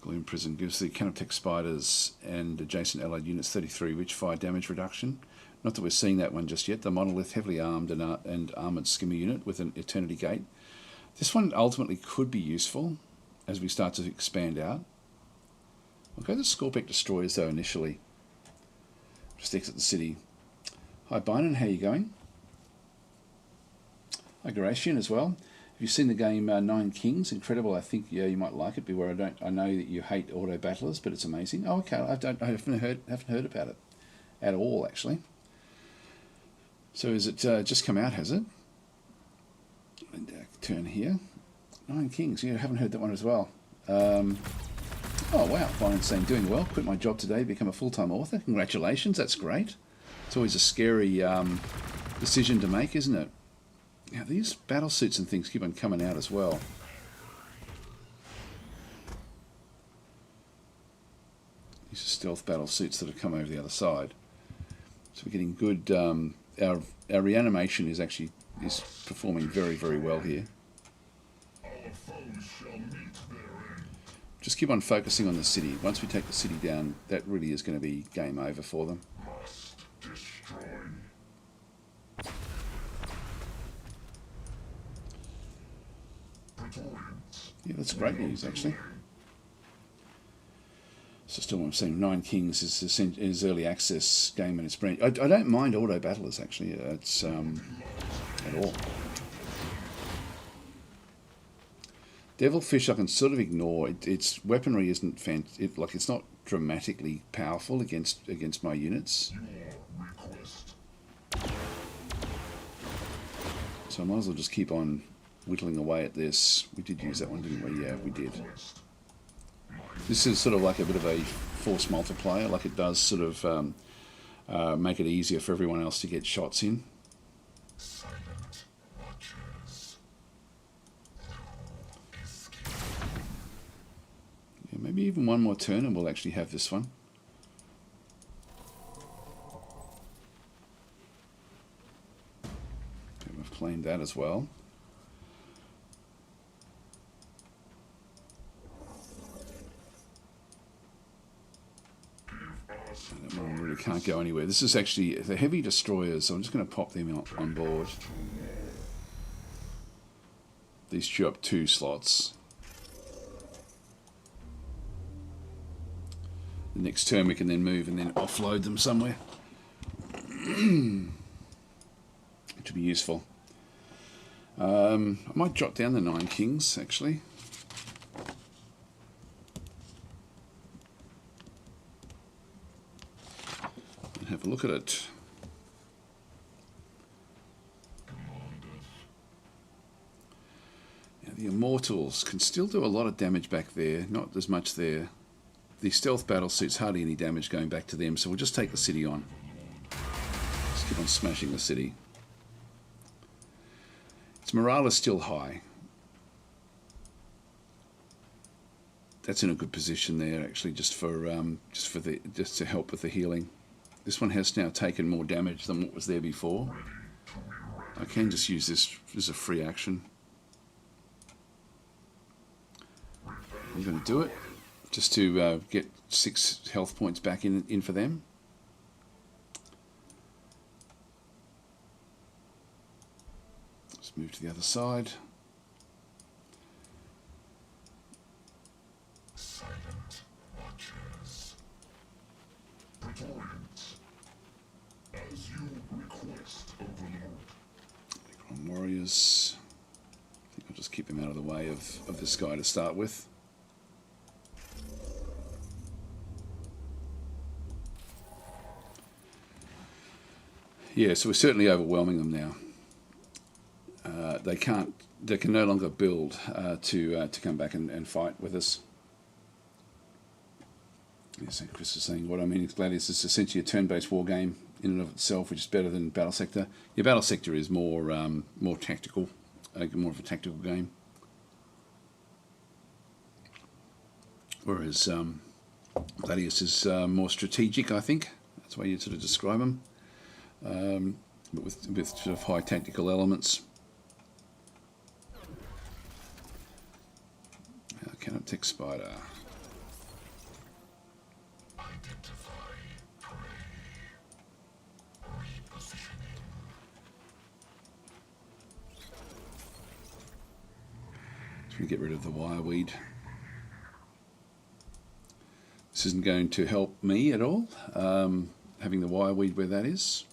A: Gloom Prison gives the Canoptech Spiders and adjacent allied units 33 rich fire damage reduction. Not that we're seeing that one just yet. The Monolith, heavily armed and armoured skimmer unit with an Eternity Gate. This one ultimately could be useful as we start to expand out. I'll go to Scorpic Destroyers though initially. Just exit the city. Hi Byron, how you going? Hi Garatian as well. Have you seen the game Nine Kings? Incredible. I think you might like it. Beware, I know that you hate auto battlers, but it's amazing. Oh, okay. I haven't heard about it at all actually. So is it just come out? Has it? And, turn here. Nine Kings. Yeah, I haven't heard that one as well. Oh wow, Byron's saying doing well. Quit my job today, become a full-time author. Congratulations. That's great. It's always a scary decision to make, isn't it? Now these battle suits and things keep on coming out as well. These are stealth battle suits that have come over the other side. So we're getting good. Our reanimation is performing very, very well here. Just keep on focusing on the city. Once we take the city down, that really is going to be game over for them. Yeah, that's great news, actually. So still what I'm saying, Nine Kings is early access game and it's brand. I don't mind auto battlers, actually. It's at all. Devilfish I can sort of ignore. Its weaponry isn't it's not dramatically powerful against my units. So I might as well just keep on whittling away at this. We did use that one, didn't we? Yeah, we did. This is sort of like a bit of a force multiplier, like it does sort of make it easier for everyone else to get shots in. Yeah, maybe even one more turn and we'll actually have this one. Okay, we've claimed that as well. That one really can't go anywhere. This is actually the heavy destroyers, so I'm just going to pop them on board. These chew up 2 slots. The next turn we can then move and then offload them somewhere. Which would be useful. I might jot down the Nine Kings, actually. Have a look at it. Now, the Immortals can still do a lot of damage back there, not as much there. The stealth battle suits hardly any damage going back to them, so we'll just take the city on. Just keep on smashing the city. Its morale is still high. That's in a good position there, actually, just to help with the healing. This one has now taken more damage than what was there before. I can just use this as a free action. I'm going to do it just to get 6 health points back in for them. Let's move to the other side.
B: Silent watchers. Praetorians. As you request, Overlord.
A: Warriors. I think I'll just keep him out of the way of this guy to start with. Yeah, so we're certainly overwhelming them now. They can no longer build to come back and fight with us. Yes, Chris is saying what I mean is Gladius is essentially a turn-based war game in and of itself, which is better than Battle Sector. Your Battle Sector is more tactical, more of a tactical game. Whereas Gladius is more strategic, I think. That's the way you'd sort of describe them. But with sort of high tactical elements. Canoptech Spider. Just going to get rid of the wireweed. This isn't going to help me at all, having the wireweed where that is.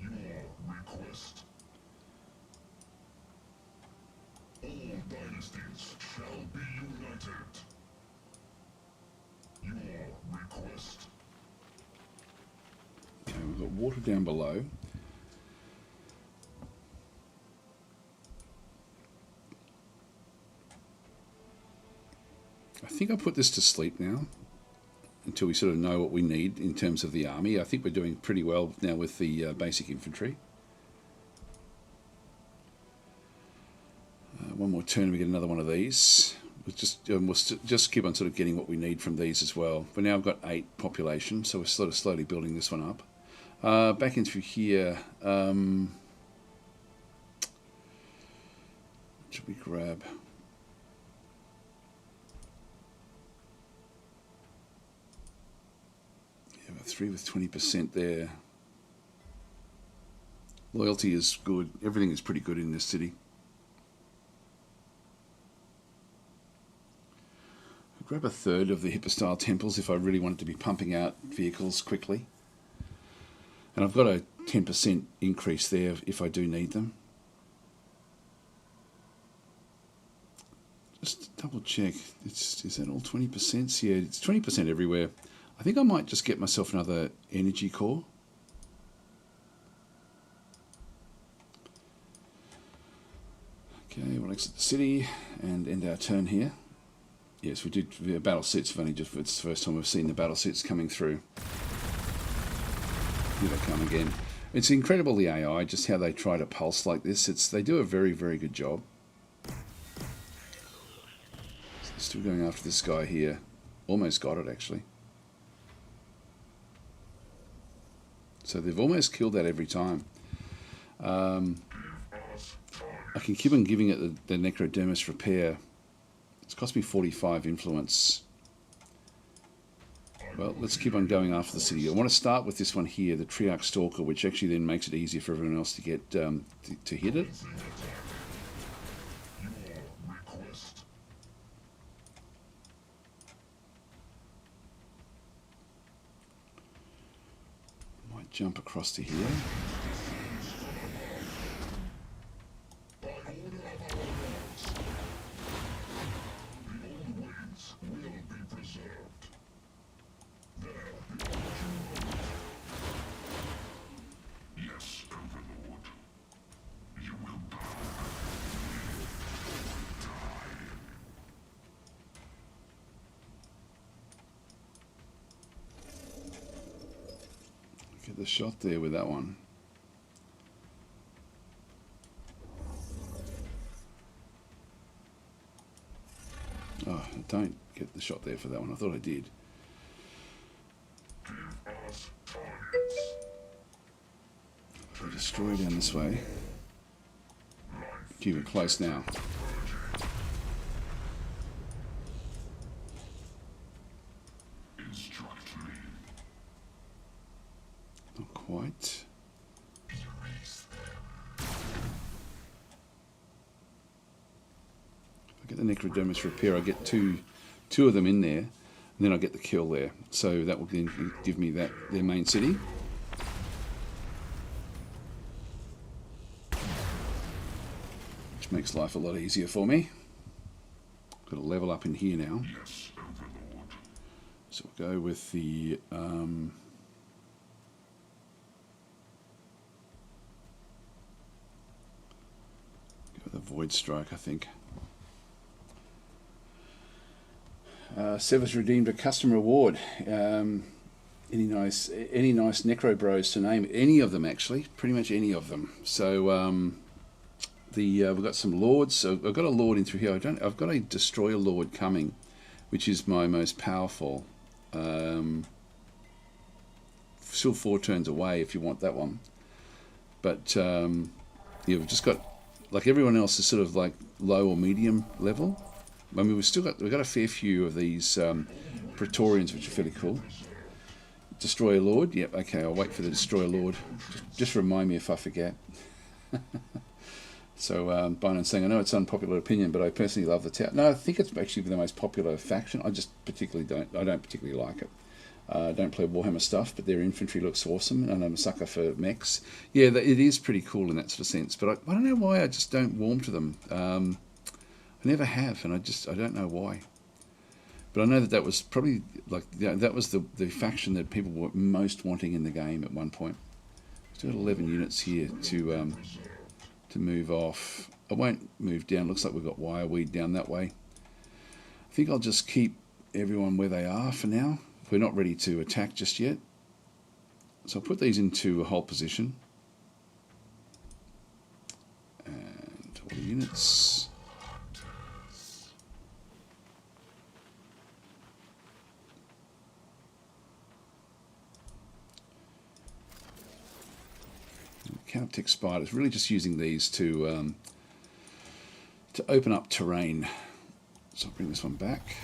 B: Your request. All dynasties shall be united. Your request.
A: Okay, we've got water down below. I think I'll put this to sleep now until we sort of know what we need in terms of the army. I think we're doing pretty well now with the basic infantry. One more turn and we get another one of these. We'll just keep on sort of getting what we need from these as well. But now I've got 8 population, so we're sort of slowly building this one up. Back into here, what should we grab? Yeah, 3 with 20% there. Loyalty is good. Everything is pretty good in this city. Grab a third of the Hippo-style temples if I really wanted to be pumping out vehicles quickly. And I've got a 10% increase there if I do need them. Just double check. Is that all 20%? Yeah, it's 20% everywhere. I think I might just get myself another energy core. Okay, we'll exit the city and end our turn here. Yes, we did. The battle suits have only just, it's the first time we've seen the battle suits coming through. Here they come again. It's incredible, the AI, just how they try to pulse like this. They do a very, very good job. So still going after this guy here. Almost got it, actually. So they've almost killed that every time. I can keep on giving it the Necrodermis repair. It's cost me 45 influence. Well, let's keep on going after the city. I want to start with this one here, the Triarch Stalker, which actually then makes it easier for everyone else to get to hit it. Might jump across to here. Get the shot there with that one. Oh, I don't get the shot there for that one. I thought I did. I'll destroy down this way. Keep it close now. Not quite. I get the Necrodermis repair, I get two of them in there, and then I get the kill there. So that will then give me their main city. Which makes life a lot easier for me. Got a level up in here now. So we'll go with the Void Strike, I think. Sever's redeemed a custom reward. Any nice Necro Bros to name? Any of them, actually. Pretty much any of them. So we've got some Lords. So I've got a Lord in through here. I've got a Destroyer Lord coming, which is my most powerful. Still 4 turns away if you want that one. But yeah, we've just got, like everyone else, is sort of like low or medium level. I mean, we've got a fair few of these Praetorians, which are fairly cool. Destroyer Lord. Yep, okay, I'll wait for the Destroyer Lord. Just remind me if I forget. So Bonan's saying, I know it's unpopular opinion, but I personally love the tower. No, I think it's actually the most popular faction. I just I don't particularly like it. I don't play Warhammer stuff, but their infantry looks awesome, and I'm a sucker for mechs. Yeah, it is pretty cool in that sort of sense, but I don't know why I just don't warm to them. I never have, and I don't know why. But I know that was probably like that was the faction that people were most wanting in the game at one point. Still got 11 units here to move off. I won't move down. Looks like we've got wireweed down that way. I think I'll just keep everyone where they are for now. We're not ready to attack just yet. So I'll put these into a hold position. And all the units. Counter-tick spiders, really just using these to open up terrain. So I'll bring this one back.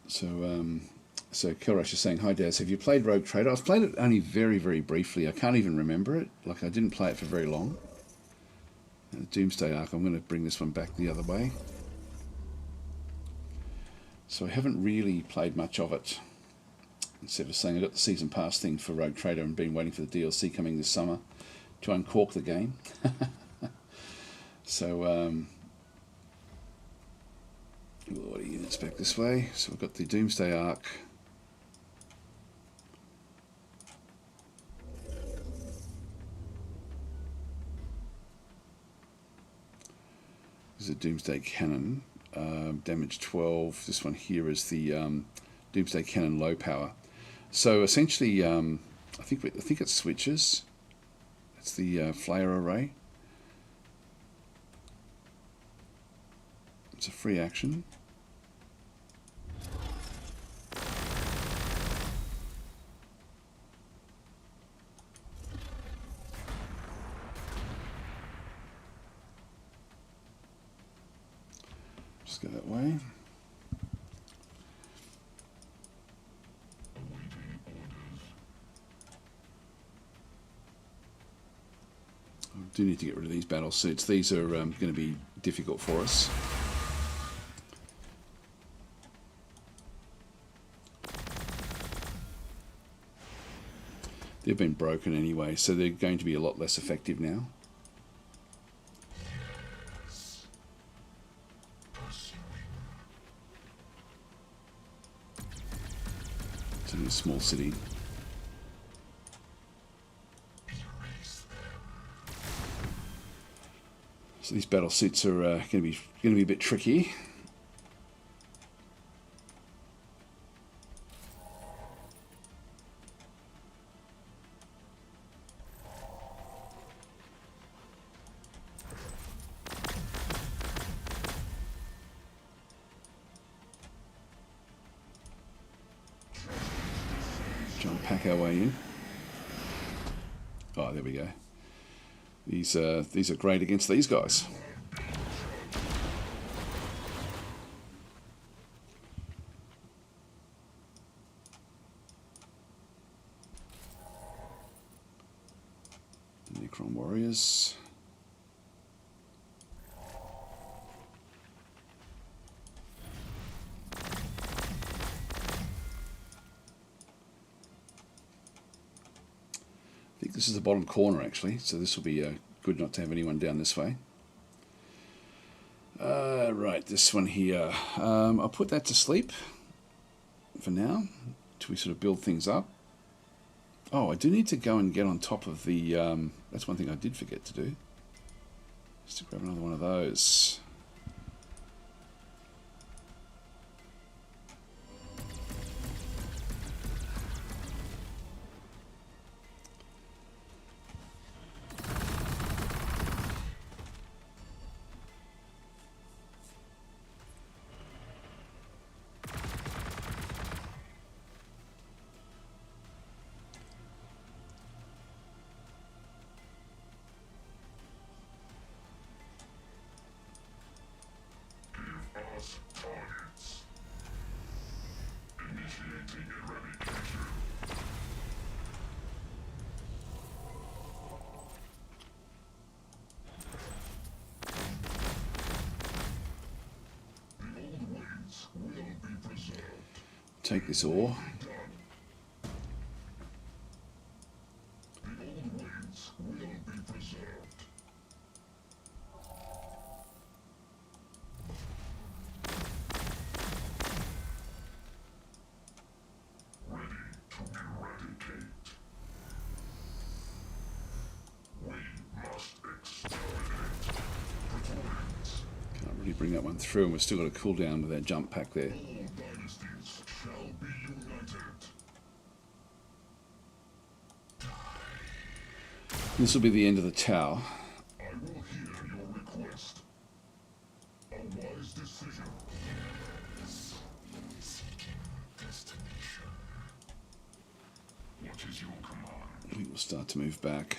A: So Kilrash is saying, hi Daz, have you played Rogue Trader? I've played it only very, very briefly. I can't even remember it. Like, I didn't play it for very long. Doomsday Arc, I'm going to bring this one back the other way. So I haven't really played much of it. Instead of saying I got the Season Pass thing for Rogue Trader and been waiting for the DLC coming this summer to uncork the game. So, order units back this way. So we've got the Doomsday Arc. This is a Doomsday Cannon. Damage 12. This one here is the Doomsday Cannon low power. So essentially, I think it switches. It's the flare array. It's a free action. Just go that way. I do need to get rid of these battle suits. These are going to be difficult for us. They've been broken anyway, so they're going to be a lot less effective now. It's in a small city. So these battle suits are going to be a bit tricky. Try and pack our way in. Oh, there we go. These are great against these guys. Necron warriors. I think this is the bottom corner actually, so this will be good not to have anyone down this way. Right, this one here. I'll put that to sleep for now, until we sort of build things up. Oh, I do need to go and get on top of the... that's one thing I did forget to do. Just to grab another one of those. Take this ore. Can't really bring that one through, and we've still got a cooldown with our jump pack there. This will be the end of the tower.
B: I will hear your request. A wise decision. Seeking destination. What is your command?
A: We will start to move back.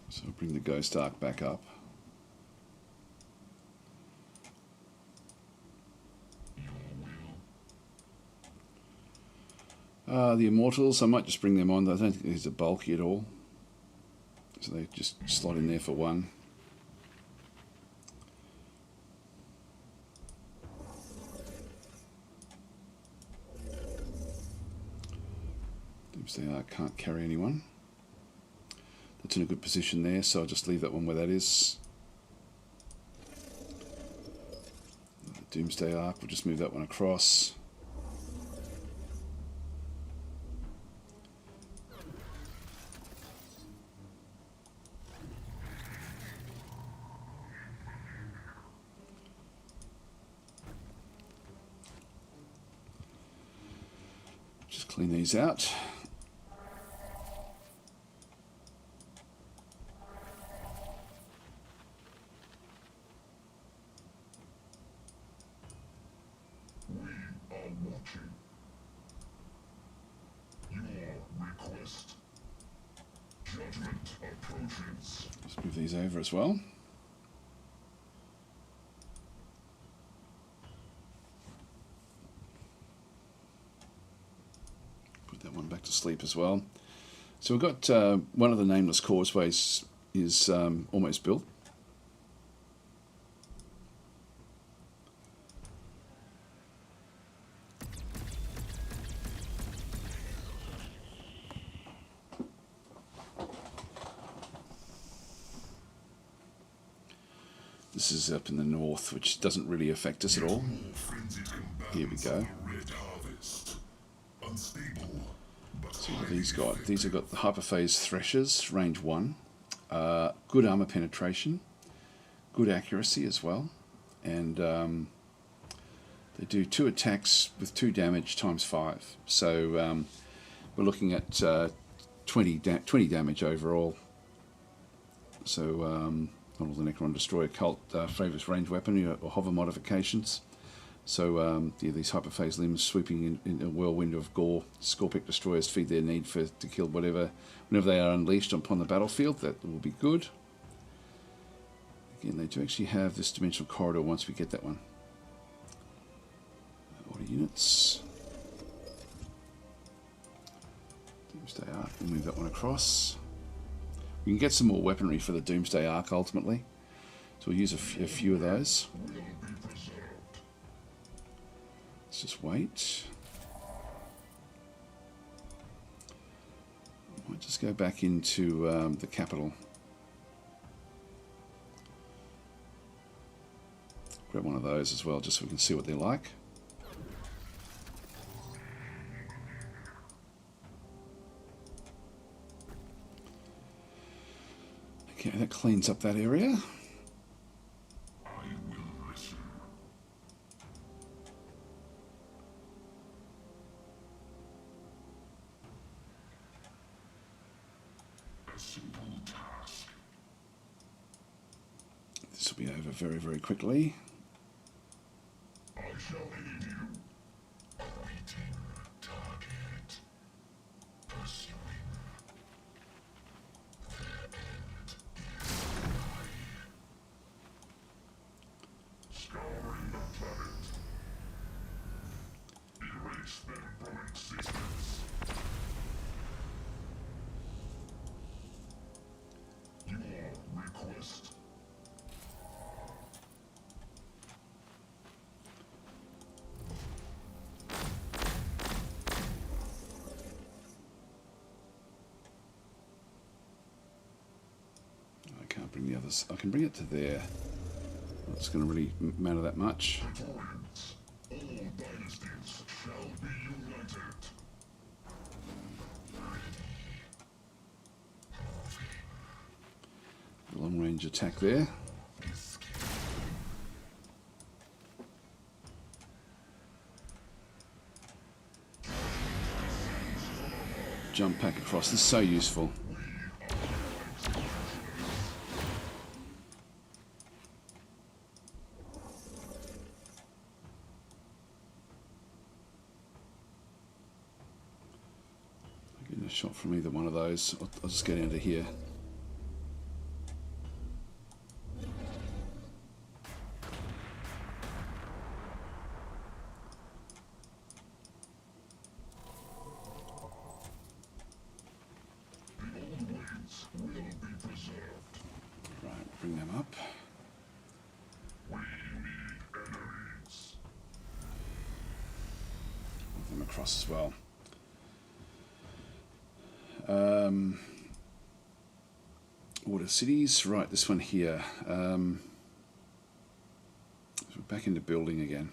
A: So bring the Ghost Arc back up. The Immortals, I might just bring them on. I don't think these are bulky at all. So they just slot in there for one. Doomsday Arc can't carry anyone. That's in a good position there, so I'll just leave that one where that is. Doomsday Arc, we'll just move that one across. Just clean these out.
B: We are watching. Your request. Judgment approaches.
A: Just move these over as well. Put that one back to sleep as well. So we've got one of the nameless causeways is almost built. This is up in the north, which doesn't really affect us at all. Here we go. So what have these got? These have got the Hyperphase Threshers, range 1. Good armor penetration. Good accuracy as well. And they do 2 attacks with 2 damage times 5. So we're looking at 20 damage overall. So not all the Necron Destroyer cult favours range weapon or hover modifications. So yeah, these hyperphase limbs swooping in a whirlwind of gore, Scorpic destroyers feed their need to kill whenever they are unleashed upon the battlefield. That will be good. Again, they do actually have this dimensional corridor once we get that one. Order units. Doomsday Arc, we'll move that one across. We can get some more weaponry for the Doomsday Arc ultimately. So we'll use a few of those. Let's just wait. Might just go back into the capital. Grab one of those as well, just so we can see what they're like. Okay, that cleans up that area.
B: I will listen. A simple task.
A: This will be over very, very quickly.
B: I shall aid you. Awaiting target. Pursuing. Their end
A: I can't bring the others. I can bring it to there. It's going to really matter that much.
B: All dynasties shall be united.
A: Long range attack there. Jump pack across. This is so useful. Getting a shot from either one of those. I'll just get into here. Right, bring them up.
B: We need enemies.
A: Move them across as well. Water cities, right, this one here. So we're back into building again.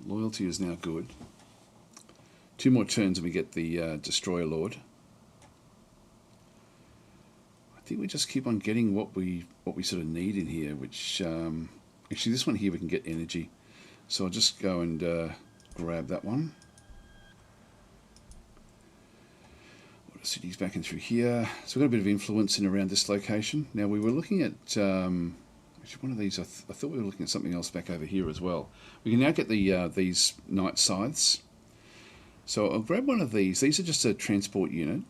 A: Loyalty is now good. 2 more turns and we get the Destroyer Lord. I think we just keep on getting what we sort of need in here, which actually this one here we can get energy. So I'll just go and grab that one. Water cities back in through here. So we've got a bit of influence in around this location. Now we were looking at actually one of these. I thought we were looking at something else back over here as well. We can now get the these Knight Scythes. So I'll grab one of these. These are just a transport unit.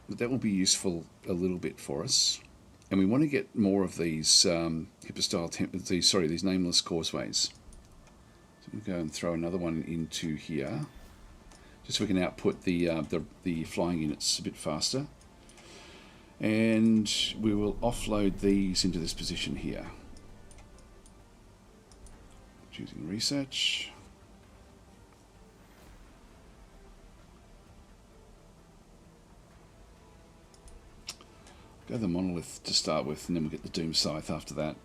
A: That will be useful a little bit for us. And we want to get more of these hyperstyle these nameless causeways. So we'll go and throw another one into here, just so we can output the flying units a bit faster. And we will offload these into this position here. Choosing research. Go the monolith to start with, and then we'll get the Doom Scythe after that.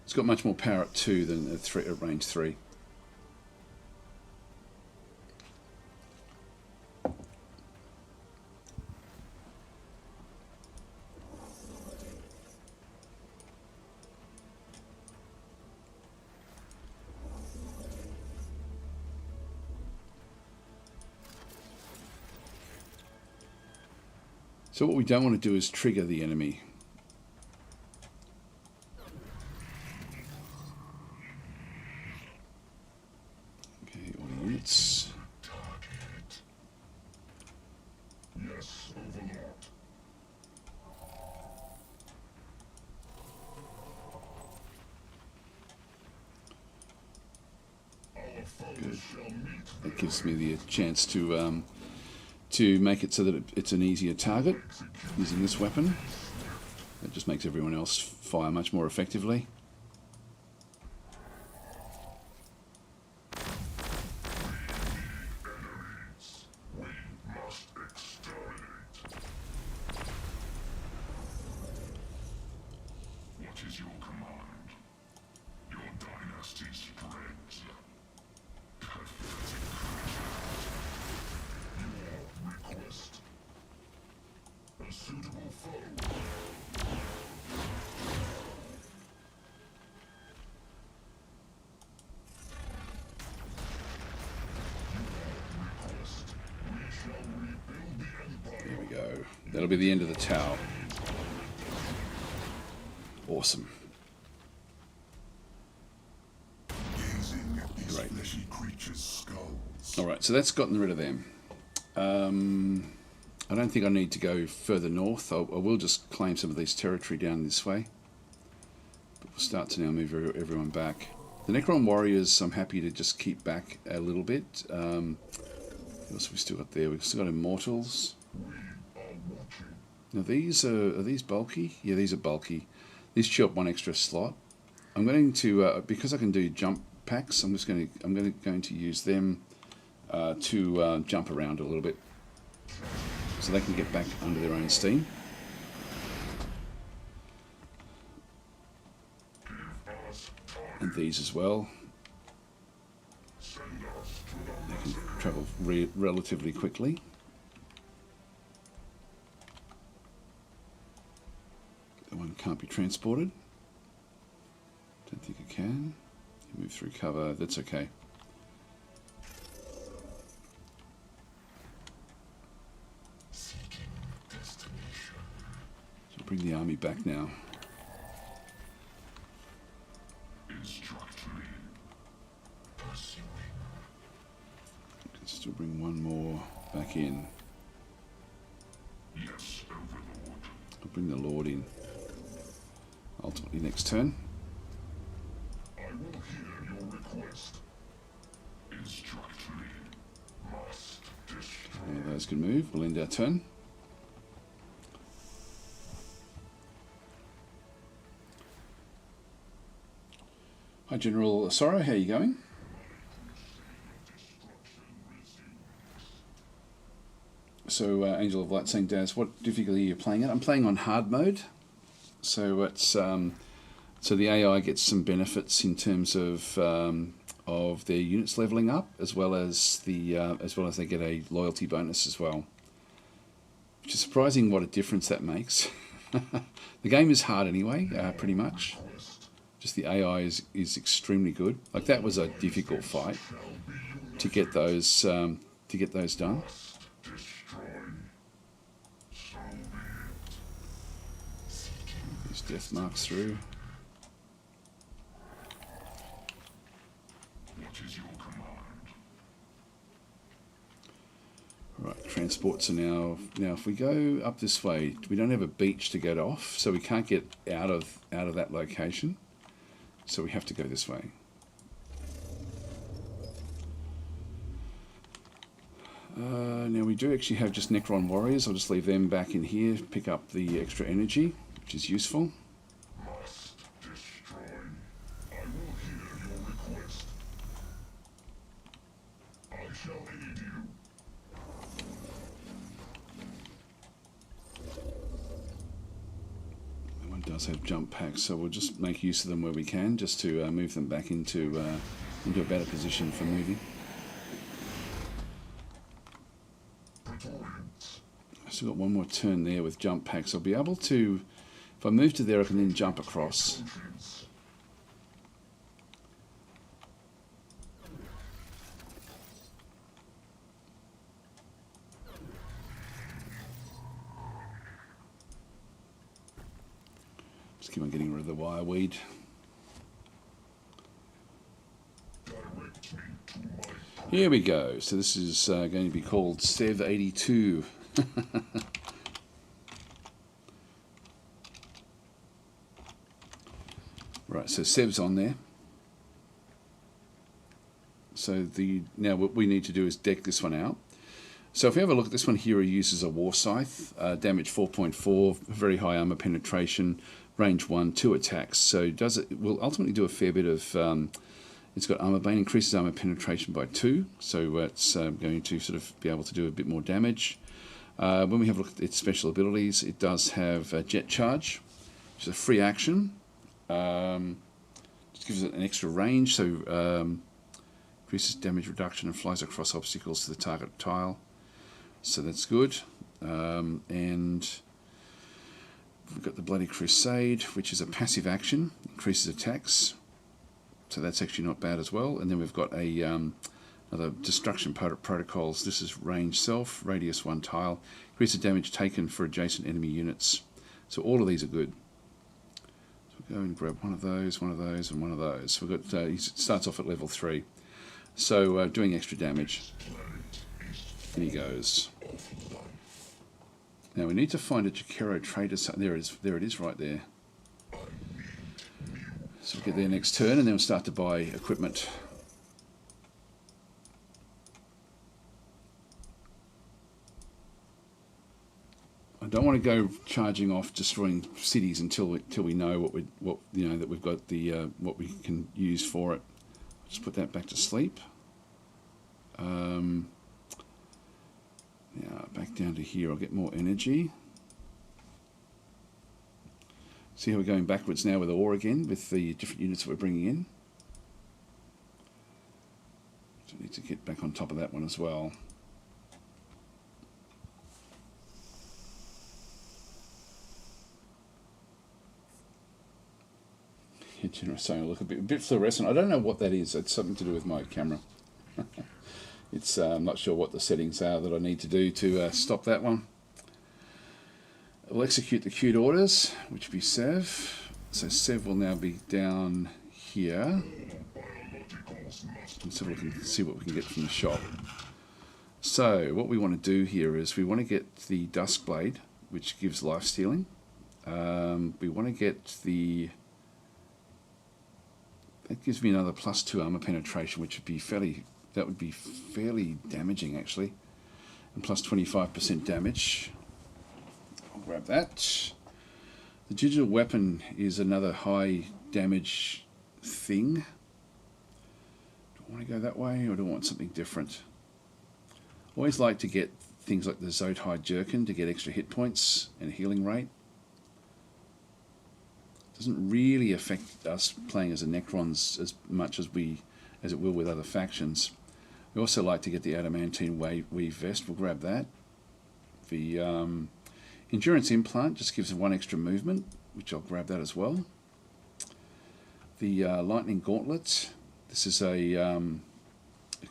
A: It's got much more power at 2 than at range 3. So what we don't want to do is trigger the enemy. Okay, all units.
B: Yes, Overlord. Our foes shall meet.
A: That gives me the chance to make it so that it's an easier target using this weapon. That just makes everyone else fire much more effectively.
B: We must exterminate. What is your command? Your dynasty spreads. Pathetic creature. Your request. A suitable foe.
A: There we go. That'll be the end of the tower. Awesome. Great. Alright, so that's gotten rid of them. I don't think I need to go further north. I will just claim some of this territory down this way. But we'll start to now move everyone back. The Necron Warriors, I'm happy to just keep back a little bit. What else have we still got there? We've still got Immortals. Now these are these bulky? Yeah, these are bulky. These chew up one extra slot. I'm going to because I can do jump packs. I'm going to use them to jump around a little bit, so they can get back under their own steam. And these as well. They can travel relatively quickly. That one can't be transported. Don't think it can. Move through cover, that's okay. So bring the army back now. Can still bring one more back in.
B: Yes, Overlord.
A: I'll bring the Lord in. Ultimately next turn.
B: I will hear your request. Instruct me. Must destroy.
A: Yeah, those can move. We'll end our turn. Hi General Sorrow, how are you going? So Angel of Light saying, Daz, what difficulty are you playing at? I'm playing on hard mode. So it's so the AI gets some benefits in terms of their units leveling up, as well as they get a loyalty bonus as well. Which is surprising what a difference that makes. The game is hard anyway, pretty much. Just the AI is extremely good. Like that was a difficult fight to get those done. These death marks through.
B: What is your command?
A: Right, transports are now if we go up this way, we don't have a beach to get off, so we can't get out of that location. So we have to go this way. Now we do actually have just Necron Warriors. I'll just leave them back in here, pick up the extra energy, which is useful.
B: Must destroy. I will hear your request. I shall aid you.
A: That one does have jump packs, so we'll just make use of them where we can, just to move them back into a better position for moving. I've still got one more turn there with jump packs. I'll be able to, if I move to there, I can then jump across. Just keep on getting rid of the wire weed. Here we go. So this is going to be called Sev 82. Right, so Sev's on there. So now what we need to do is deck this one out. So if we have a look at this one here, it uses a War Scythe, damage 4.4, very high armor penetration, range 1, 2 attacks. So it will ultimately do a fair bit of. It's got armor bane, increases armor penetration by 2, so it's going to sort of be able to do a bit more damage. When we have a look at its special abilities, it does have a Jet Charge, which is a free action. Just gives it an extra range, so increases damage reduction and flies across obstacles to the target tile. So that's good. And we've got the Bloody Crusade, which is a passive action, increases attacks. So that's actually not bad as well. And then we've got another Destruction Protocols. This is range self, radius 1 tile, increase the damage taken for adjacent enemy units. So all of these are good. So we'll go and grab one of those, and one of those. We've got he starts off at level 3. So doing extra damage. And he goes. Now we need to find a Jakiro trader. There it is right there. So we'll get there next turn and then we'll start to buy equipment. I don't want to go charging off destroying cities until we know what that we've got the what we can use for it. I'll just put that back to sleep. Now back down to here. I'll get more energy. See how we're going backwards now with ore again with the different units that we're bringing in. So I need to get back on top of that one as well. Generous saying I look a bit fluorescent. I don't know what that is. It's something to do with my camera. It's I'm not sure what the settings are that I need to do to stop that one. We'll execute the queued orders, which will be Sev. So Sev will now be down here. Let's have a look and see what we can get from the shop. So what we want to do here is we want to get the Dusk Blade, which gives life stealing. We want to get the... That gives me another +2 armor penetration, which would be fairly damaging actually, and +25% damage. I'll grab that. The digital weapon is another high damage thing. Do I want to go that way, or do I want something different? Always like to get things like the Zothide Jerkin to get extra hit points and healing rate. Doesn't really affect us playing as a Necrons as much as it will with other factions. We also like to get the Adamantine Weave Vest. We'll grab that. The Endurance Implant just gives 1 extra movement, which I'll grab that as well. The Lightning Gauntlet. This is a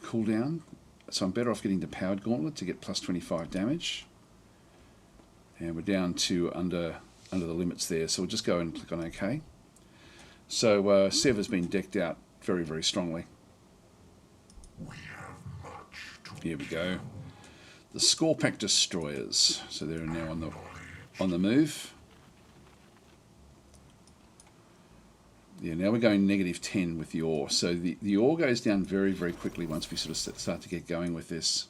A: cooldown, so I'm better off getting the Powered Gauntlet to get +25 damage. And we're down to under the limits there, so we'll just go and click on OK. So Sev has been decked out very, very strongly. Here we go. The Scorpack Destroyers. So they're now on the move. Yeah, now we're going -10 with the ore. So the ore goes down very, very quickly once we sort of start to get going with this.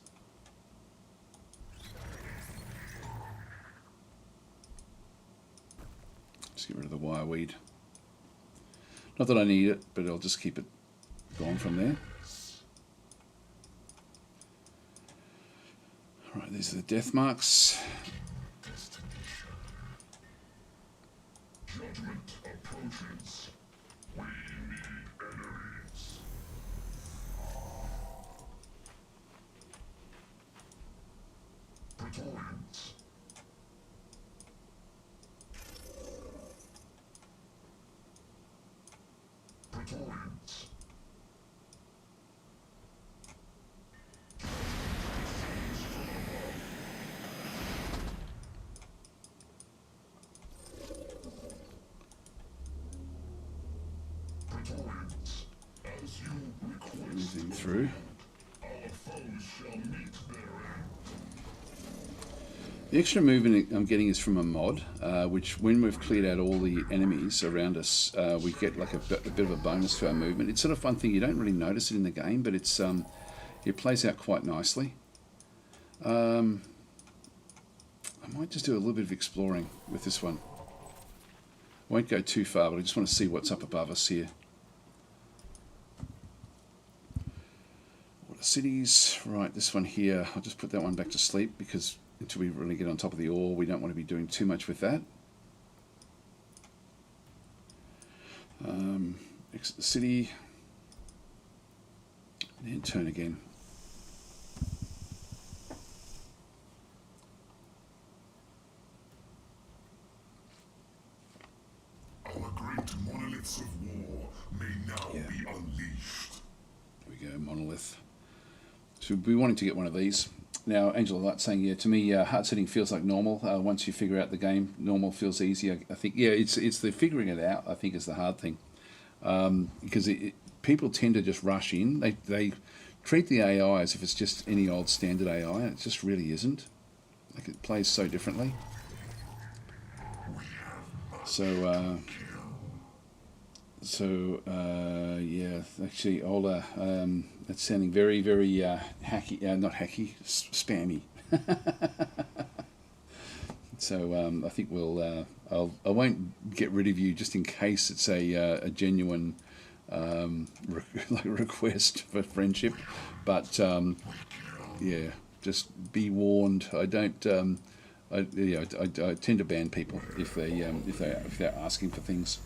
A: Just get rid of the wireweed. Not that I need it, but I'll just keep it gone from there. Alright, these are the death marks.
B: Judgment approaches. We need enemies. Praetorians. Praetorians. Praetorians, as you request,
A: Moving through.
B: our foes shall meet their end.
A: The extra movement I'm getting is from a mod, which when we've cleared out all the enemies around us, we get like a bit of a bonus to our movement. It's sort of one thing, you don't really notice it in the game, but it's it plays out quite nicely. I might just do a little bit of exploring with this one. Won't go too far, but I just want to see what's up above us here. Water cities, right, this one here, I'll just put that one back to sleep because until we really get on top of the ore, we don't want to be doing too much with that. Exit the city, and then turn again.
B: Our great monoliths of war may now be unleashed.
A: There we go, monolith. So we'll be wanting to get one of these. Now, Angel of Light saying, yeah, to me, hard setting feels like normal. Once you figure out the game, normal feels easy. I think, yeah, it's the figuring it out, I think, is the hard thing. Because people tend to just rush in. They treat the AI as if it's just any old standard AI, and it just really isn't. Like, it plays so differently. So, yeah, actually, Ola, that's sounding very, very hacky, not hacky, spammy. So I think I won't get rid of you just in case it's a genuine request for friendship, but yeah, just be warned. I don't. I tend to ban people if they're asking for things.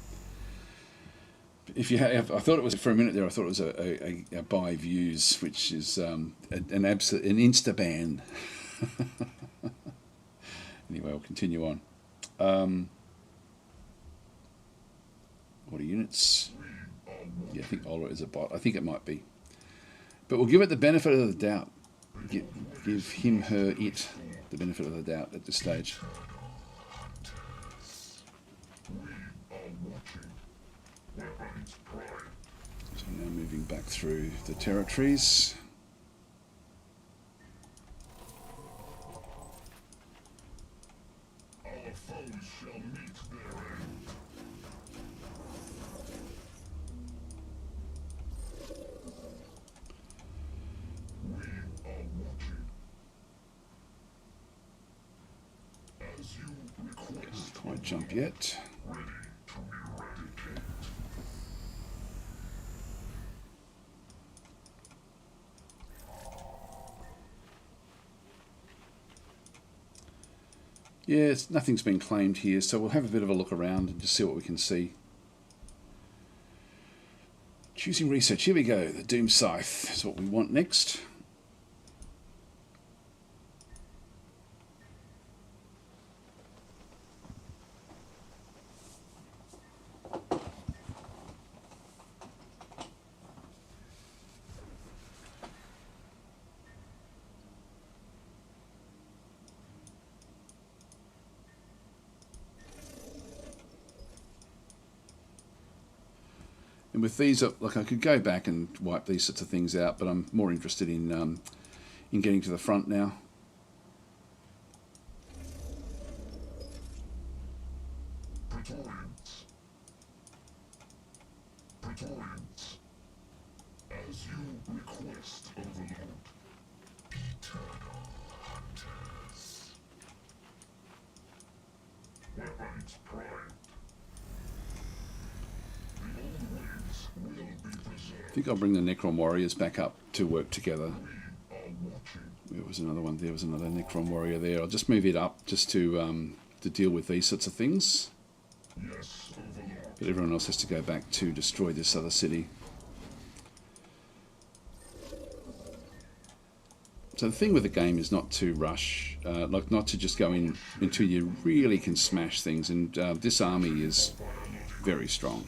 A: If you have, I thought it was for a minute there. I thought it was a buy views, which is an insta ban. Anyway, we'll continue on. Order units. Yeah, I think Ola is a bot. I think it might be, but we'll give it the benefit of the doubt. Give him, her, it the benefit of the doubt at this stage. So now moving back through the territories. Can't quite jump yet. Yeah, nothing's been claimed here, so we'll have a bit of a look around and just see what we can see. Choosing research, here we go. The Doom Scythe is what we want next. And with these, like, I could go back and wipe these sorts of things out, but I'm more interested in getting to the front now.
B: Praetorians, as you request, Overlord. Eternal hunters. Weapons primed.
A: I think I'll bring the Necron Warriors back up to work together. There was another one. There was another Necron Warrior there. I'll just move it up just to deal with these sorts of things. But everyone else has to go back to destroy this other city. So the thing with the game is not to rush, like not to just go in until you really can smash things. And this army is very strong.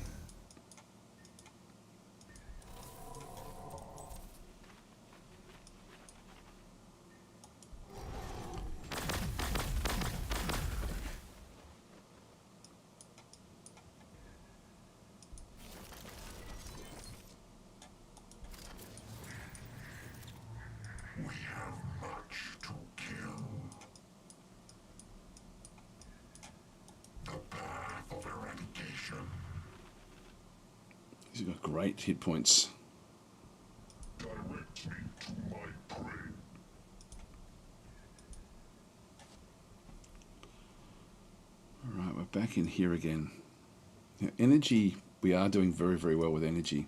A: He's got great hit points.
B: Direct me to my prey.
A: Alright, we're back in here again. Now, energy, we are doing very, very well with energy.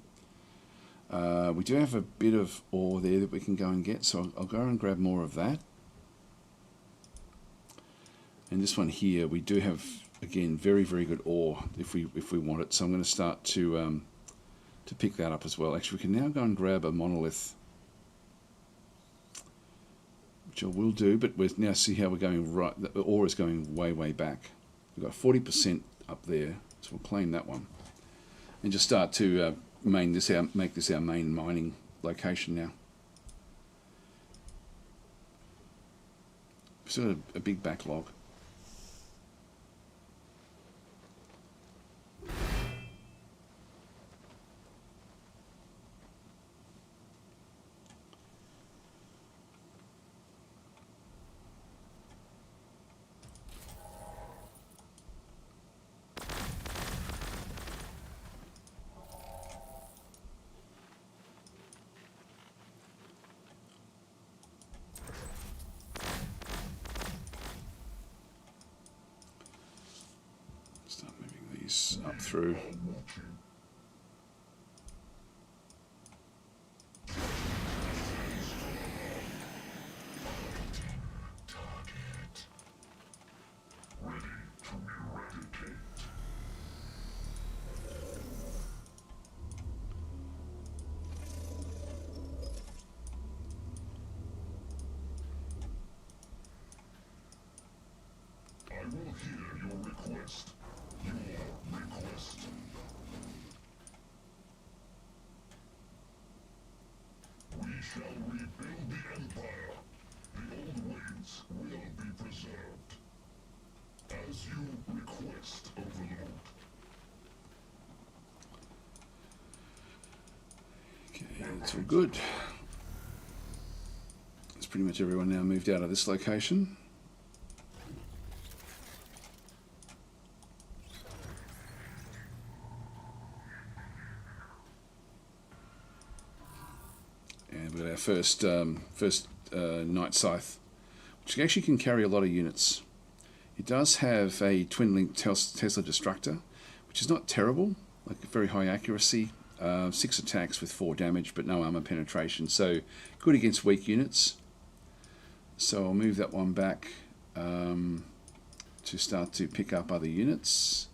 A: We do have a bit of ore there that we can go and get, so I'll go and grab more of that. And this one here, we do have, again, very, very good ore if we want it. So I'm going to start to pick that up as well. Actually, we can now go and grab a monolith, which I will do, but we'll now see how we're going right. The ore is going way, way back. We've got 40% up there, so we'll claim that one. And just start to make this our main mining location now. Sort of a big backlog. up through.
B: I will hear your request. Your request. We shall rebuild the Empire. The old ways will be preserved. As you request, Overlord.
A: Okay, that's all good. It's pretty much everyone now moved out of this location. And we've got our first Night Scythe, which actually can carry a lot of units. It does have a twin-link Tesla Destructor, which is not terrible, like very high accuracy, 6 attacks with 4 damage, but no armor penetration, so good against weak units. So I'll move that one back to start to pick up other units.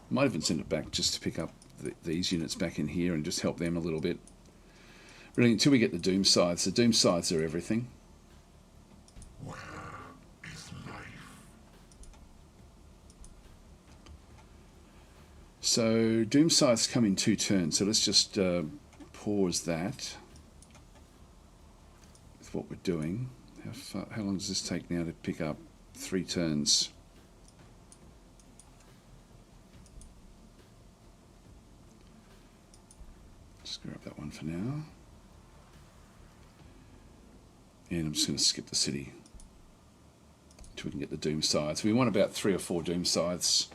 A: Might even send it back just to pick up these units back in here and just help them a little bit. Really, until we get the Doom Scythes. The Doom Scythes are everything.
B: Where is life?
A: So Doom Scythes come in 2 turns, so let's just pause that with what we're doing. How long does this take now to pick up 3 turns? Just grab that one for now. And I'm just going to skip the city until we can get the Doom Scythes. We want about 3 or 4 Doom Scythes.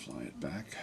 A: Fly it back.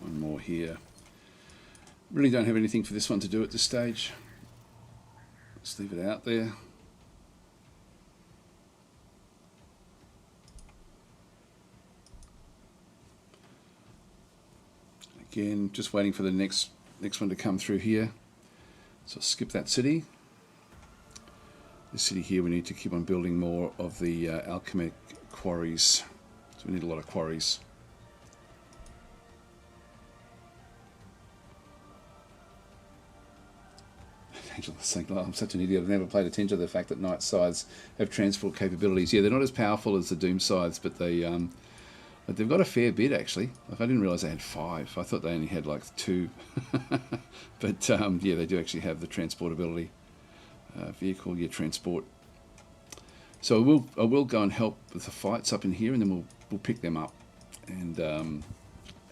A: One more here. Really don't have anything for this one to do at this stage. Let's leave it out there. Again, just waiting for the next one to come through here. So I'll skip that city. This city here, we need to keep on building more of the alchemic quarries. So we need a lot of quarries. I'm such an idiot. I've never paid attention to the fact that Night Scythes have transport capabilities. Yeah, they're not as powerful as the Doom Scythes, but they've got a fair bit actually. Like, I didn't realise they had 5. I thought they only had like 2. But yeah, they do actually have the transportability. Vehicle, yeah, transport. So I will go and help with the fights up in here, and then we'll pick them up and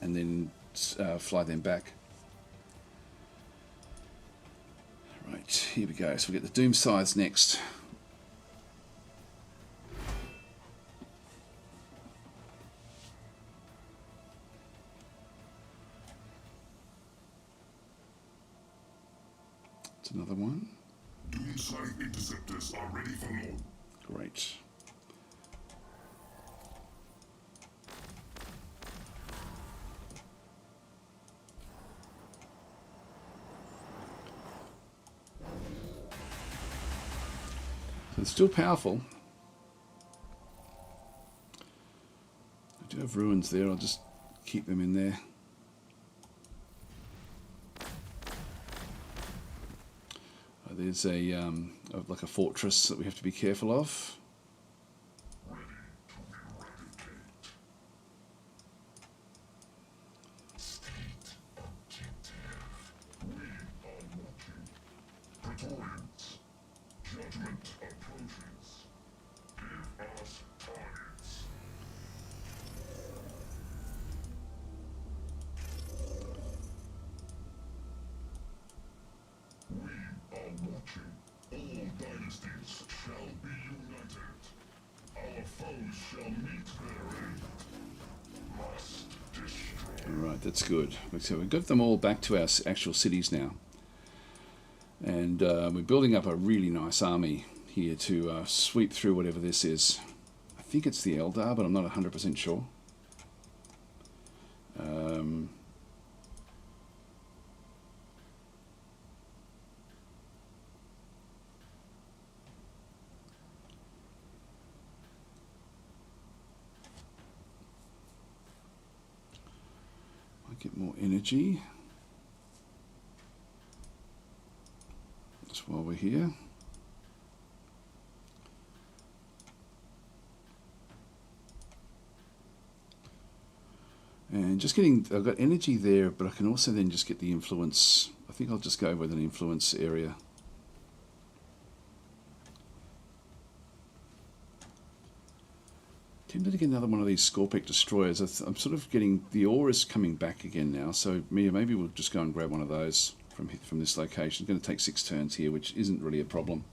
A: then fly them back. Right, here we go. So we get the Doom Scythes next.
B: Moonside interceptors are ready for launch.
A: Great. So it's still powerful. I do have ruins there. I'll just keep them in there. There's a like a fortress that we have to be careful of.
B: Ready to eradicate. State objective. We are watching. Praetorians. Judgment approaches. Give us targets. We are watching. All dynasties shall be united. Our foes shall meet their end. Must destroy.
A: All right, that's good. So we've got them all back to our actual cities now. And we're building up a really nice army here to sweep through whatever this is. I think it's the Eldar, but I'm not 100% sure. Might get more energy just while we're here. And just getting, I've got energy there, but I can also then just get the influence. I think I'll just go with an influence area. Tempted to get another one of these Scorpic destroyers. I'm sort of getting, the ore is coming back again now, so maybe we'll just go and grab one of those from this location. It's going to take 6 turns here, which isn't really a problem.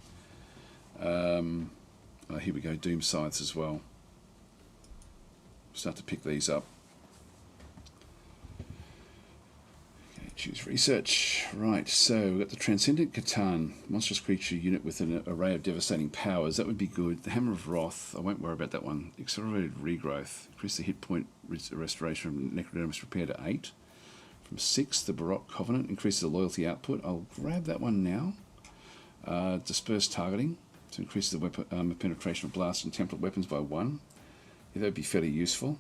A: Here we go, Doom Scythes as well. Start to pick these up. Choose research. Right, so we've got the Transcendent Catan, monstrous creature unit with an array of devastating powers. That would be good. The Hammer of Wrath, I won't worry about that one. Accelerated regrowth, increase the hit point restoration from Necrodermis Repair to 8. From 6, the Baroque Covenant, increases the loyalty output. I'll grab that one now. Disperse targeting, to increase the weapon penetration of blast and template weapons by 1. Yeah, that would be fairly useful.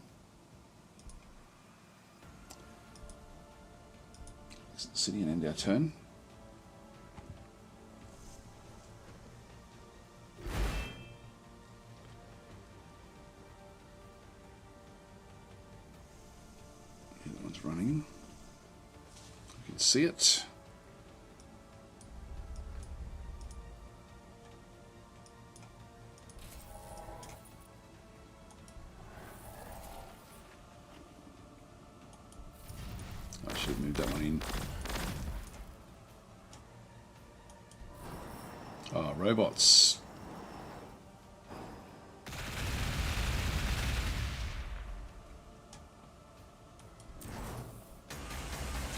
A: City and end our turn. Yeah, that one's running. You can see it. I should have moved that one in. Oh, robots. I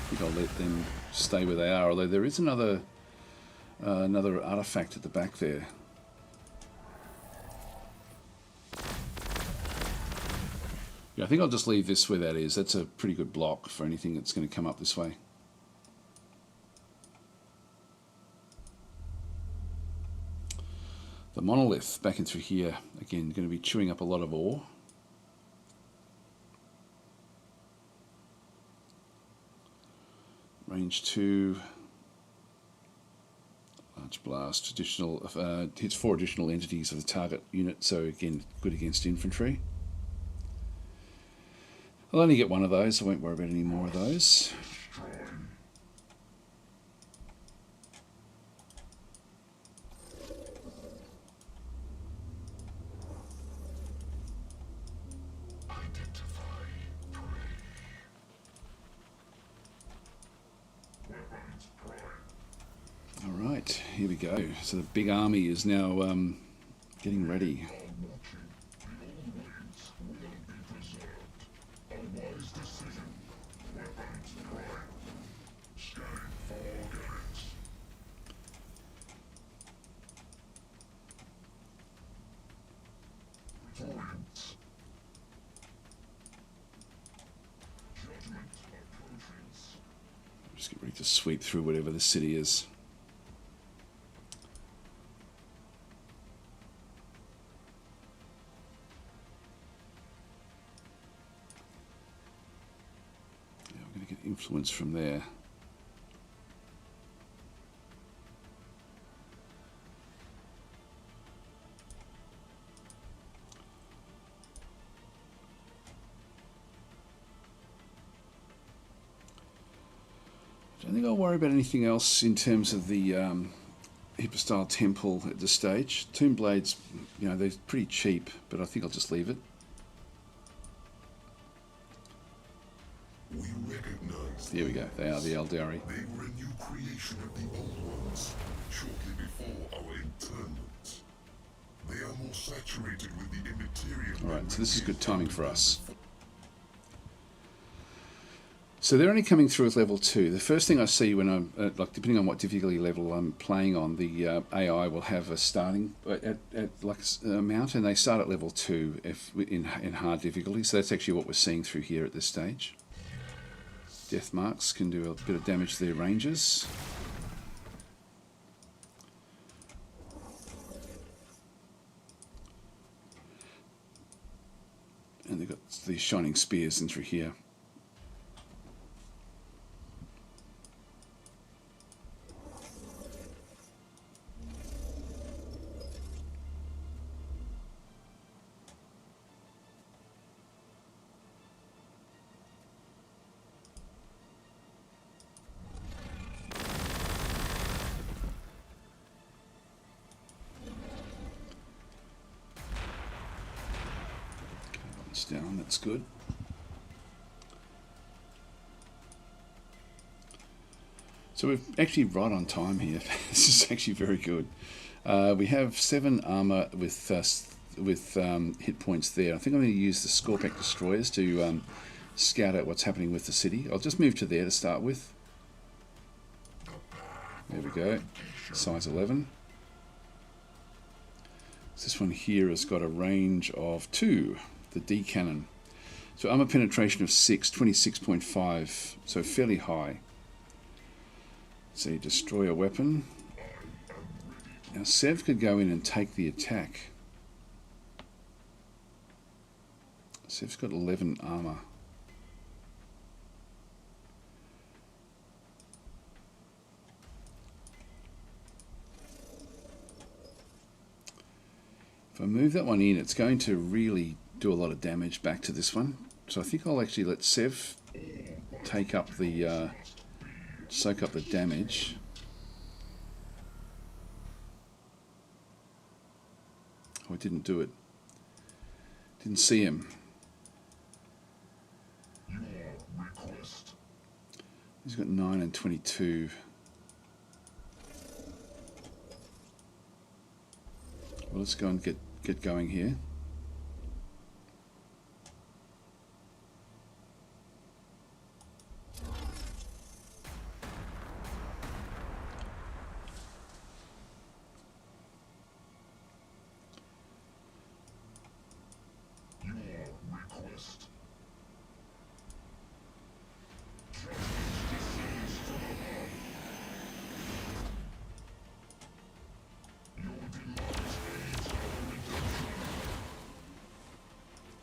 A: think I'll let them stay where they are, although there is another artifact at the back there. Yeah, I think I'll just leave this where that is. That's a pretty good block for anything that's going to come up this way. The monolith back in through here, again, going to be chewing up a lot of ore. Range 2, large blast, additional, hits 4 additional entities of the target unit, so again, good against infantry. I'll only get one of those, I won't worry about any more of those. Alright, here we go. So the big army is now getting ready. sweep through whatever the city is. Yeah, we're going to get influence from there. I don't think I'll worry about anything else in terms of the hyper-style temple at this stage. Tomb blades, you know, they're pretty cheap, but I think I'll just leave it.
B: We recognize
A: There we go, they are the Eldari.
B: they were a new creation of the old ones, shortly before our internment. They are more saturated with the immaterial.
A: Alright, so this is good timing for us. So they're only coming through with level 2. The first thing I see when I'm, like, depending on what difficulty level I'm playing on, the AI will have a starting at like amount, and they start at level 2 if in hard difficulty. So that's actually what we're seeing through here at this stage. Death marks can do a bit of damage to their ranges. And they've got these shining spears in through here. Down, that's good. So we're actually right on time here. This is actually very good. We have 7 armor with hit points there. I think I'm going to use the Scorpack destroyers to scout out what's happening with the city. I'll just move to there to start with. There we go. Size 11. This one here has got a range of 2. The D cannon. So armor penetration of 6, 26.5, so fairly high. So you destroy a weapon. Now Sev could go in and take the attack. Sev's got 11 armor. If I move that one in, it's going to really do a lot of damage back to this one. So I think I'll actually let Sev take up the soak up the damage. Oh, I didn't do it. Didn't see him. He's got 9 and 22. Well, let's go and get going here.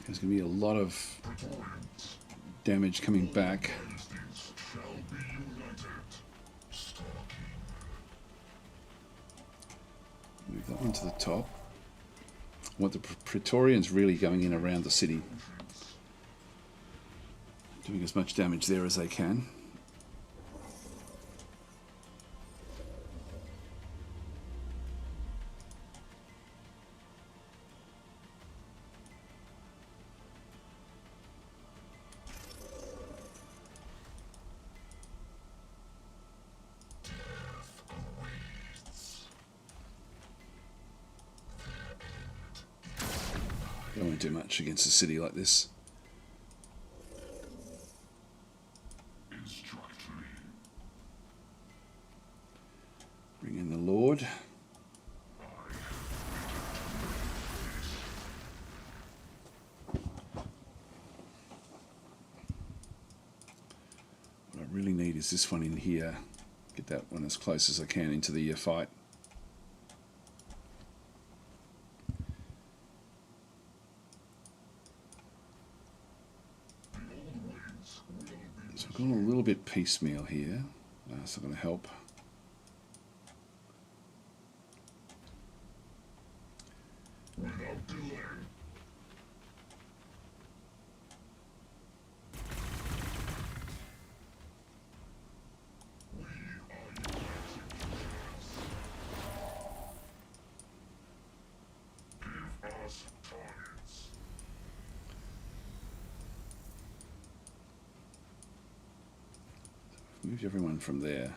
A: There's going to be a lot of damage coming back. Move that one to the top. I want the Praetorians really going in around the city, doing as much damage there as they can. Don't want to do much against a city like this. Bring in the Lord. What I really need is this one in here. Get that one as close as I can into the fight. So I've gone a little bit piecemeal here. That's not going to help.
B: Without delay. We are your executioners. Give us targets.
A: Move everyone from there.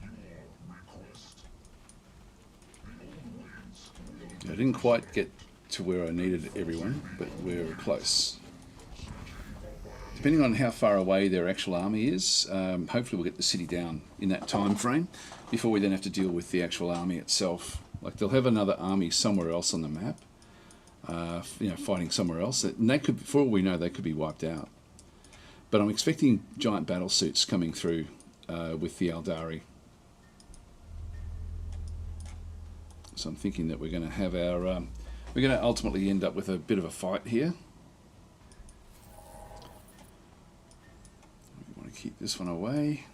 B: Your request. The old ways will
A: I didn't quite get to where I needed everyone, but we're close. Depending on how far away their actual army is, hopefully we'll get the city down in that time frame before we then have to deal with the actual army itself. Like they'll have another army somewhere else on the map, fighting somewhere else. And they could, for all we know, they could be wiped out. But I'm expecting giant battle suits coming through with the Aldari. So I'm thinking that we're going to have our... we're going to ultimately end up with a bit of a fight here. We want to keep this one away.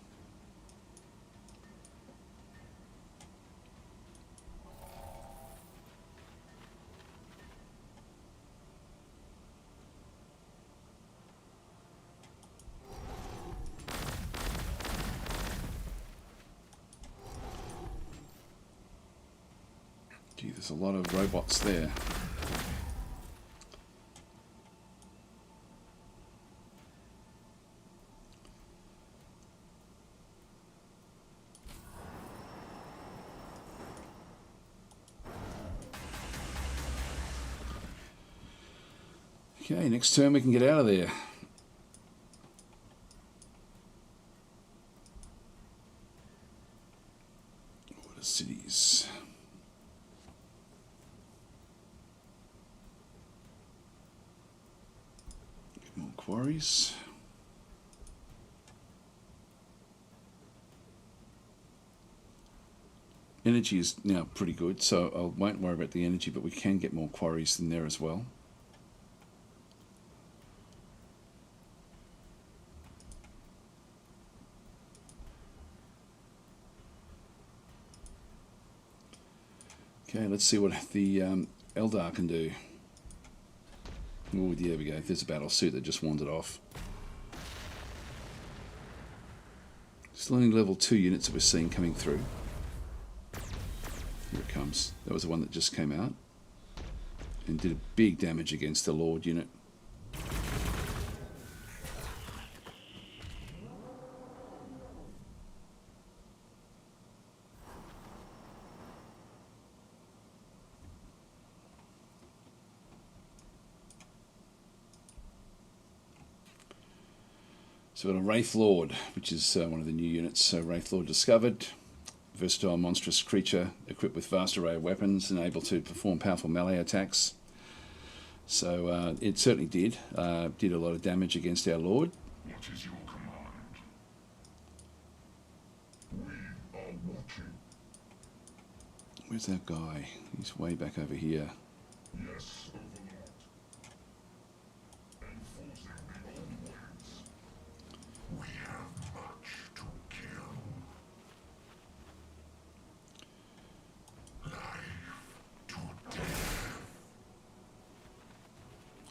A: Gee, there's a lot of robots there. Okay, next turn we can get out of there. What are cities? More quarries. Energy is now pretty good, so I won't worry about the energy, but we can get more quarries in there as well. Okay, let's see what the Eldar can do. Oh, there we go. There's a battle suit that just wandered off. Still only level 2 units that we're seeing coming through. Here it comes. That was the one that just came out and did a big damage against the Lord unit. So we've got a Wraith Lord, which is one of the new units. So Wraith Lord discovered. Versatile monstrous creature equipped with vast array of weapons and able to perform powerful melee attacks. So it certainly did a lot of damage against our Lord.
B: What is your command? We are watching.
A: Where's that guy? He's way back over here.
B: Yes, Overlord. Enforcing the old ways. We have much to kill. Life to death.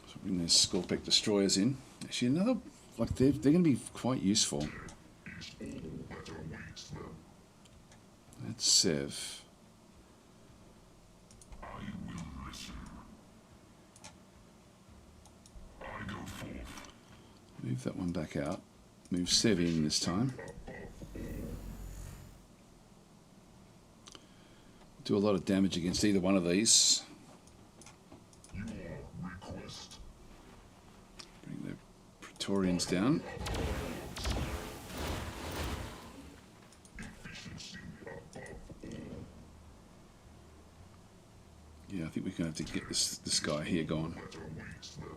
A: So bring those Scorpec destroyers in. Actually, another, like they're going to be quite useful.
B: Is all that awaits them.
A: That's Sev.
B: I will listen. I go forth.
A: Move that one back out. Move Sev in this time. Do a lot of damage against either one of these.
B: Your request.
A: Bring the Praetorians down.
B: Efficiency above all.
A: Yeah, I think we're going to have to get this guy here going.
B: That awaits them.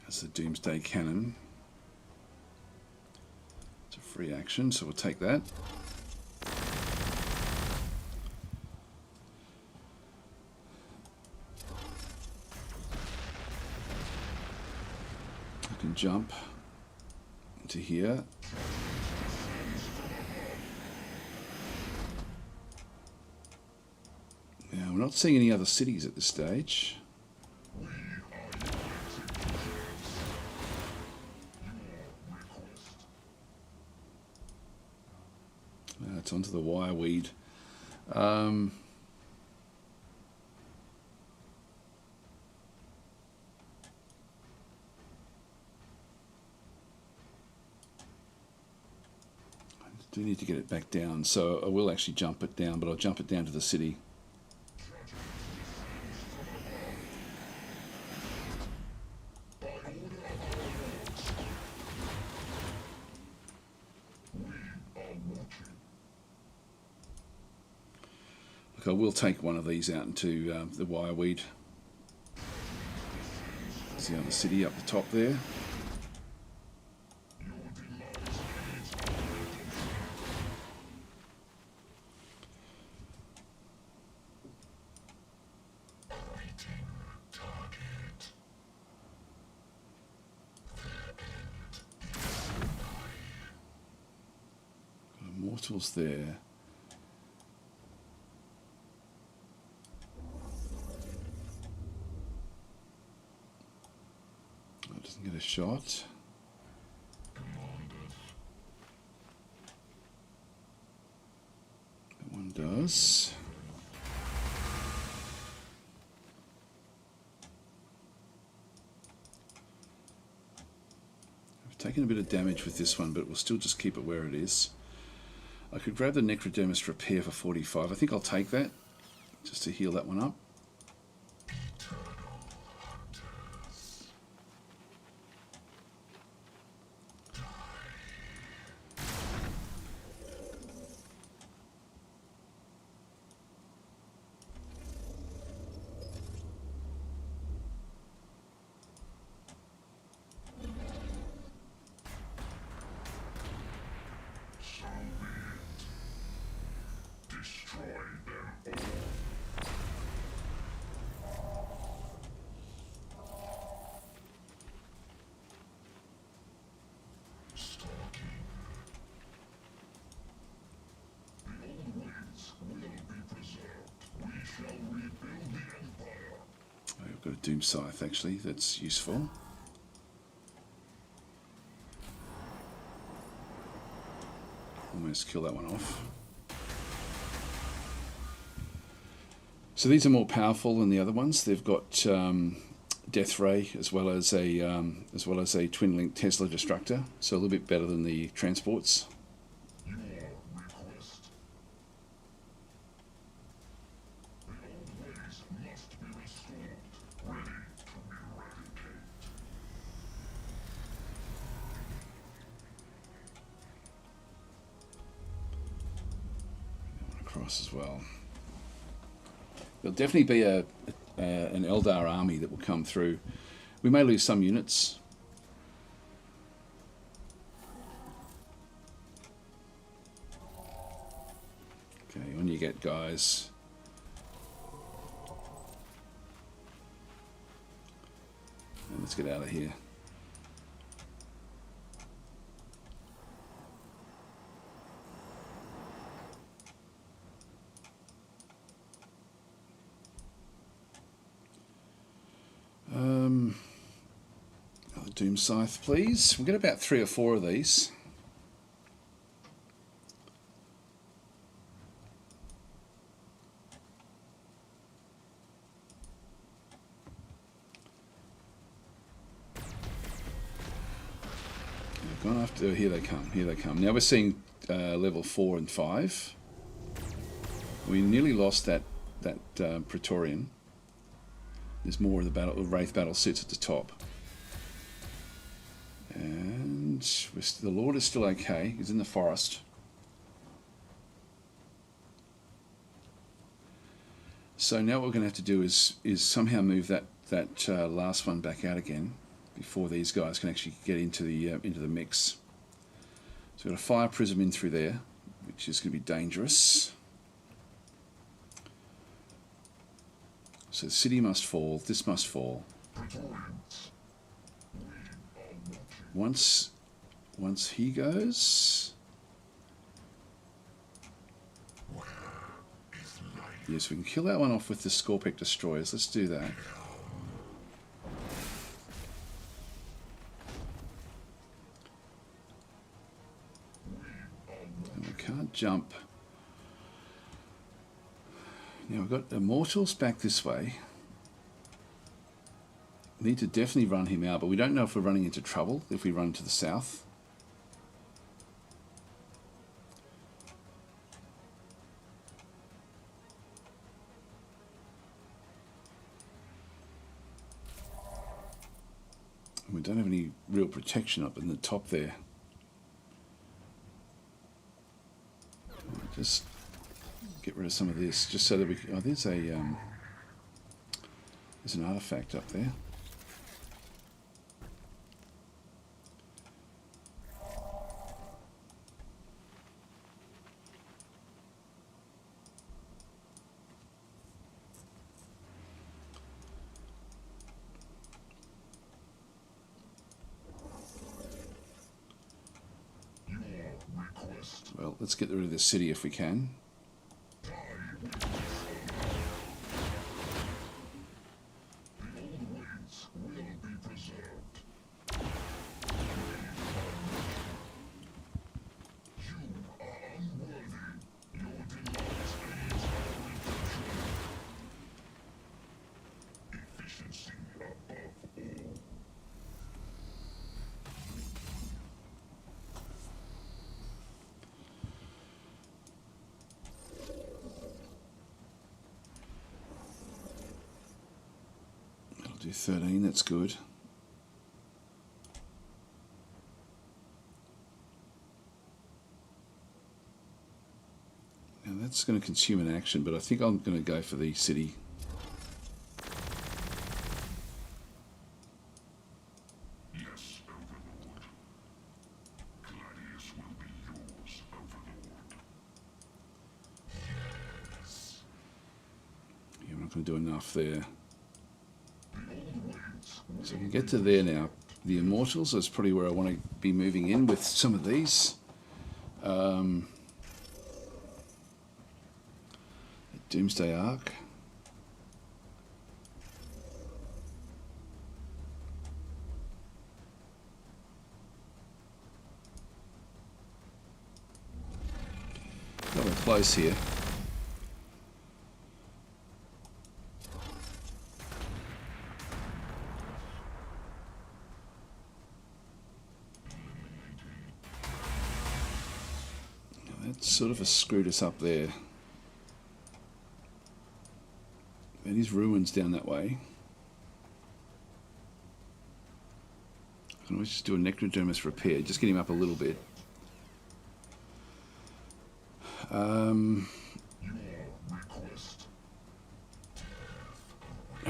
A: That's the Doomsday Cannon. It's a free action, so we'll take that. I can jump into here. Now, we're not seeing any other cities at this stage. It's onto the wireweed. I do need to get it back down, so I will actually jump it down, but I'll jump it down to the city. I will take one of these out into the wireweed. See the other city up the top there. Got immortals there. Get a shot. That one does. I've taken a bit of damage with this one, but we'll still just keep it where it is. I could grab the Necrodermis Repair for 45. I think I'll take that just to heal that one up. I've got a Doom Scythe actually, that's useful. Almost kill that one off. So these are more powerful than the other ones. They've got Death Ray as well as a Twin Link Tesla Destructor, so a little bit better than the transports. As well. There'll definitely be an Eldar army that will come through. We may lose some units. Okay, on you get, guys. And let's get out of here. Another Doom Scythe, please. We'll get about 3 or 4 of these. Gone after. Here they come. Here they come. Now we're seeing level 4 and 5. We nearly lost that Praetorian. There's more of the battle. The Wraith battle sits at the top, and the Lord is still okay. He's in the forest. So now what we're going to have to do is somehow move that last one back out again, before these guys can actually get into the mix. So we've got a fire prism in through there, which is going to be dangerous. So the city must fall. This must fall. Once he goes. Yes, we can kill that one off with the Scorpic destroyers. Let's do that. And we can't jump. Now we've got Immortals back this way. We need to definitely run him out, but we don't know if we're running into trouble if we run to the south. We don't have any real protection up in the top there. Just get rid of some of this, just so that we can, oh, there's an artifact up there. Well, let's get rid of this city if we can. Do 13, that's good. Now that's going to consume an action, but I think I'm going to go for the city.
B: Yes, Overlord. Gladius will be yours, Overlord. Yes.
A: Yeah, we're not going to do enough there. So we can get to there now. The Immortals is probably where I want to be moving in with some of these. Doomsday Ark. Got it close here. That sort of screwed us up there. And his ruins down that way. I can always just do a Necrodermis repair, just get him up a little bit.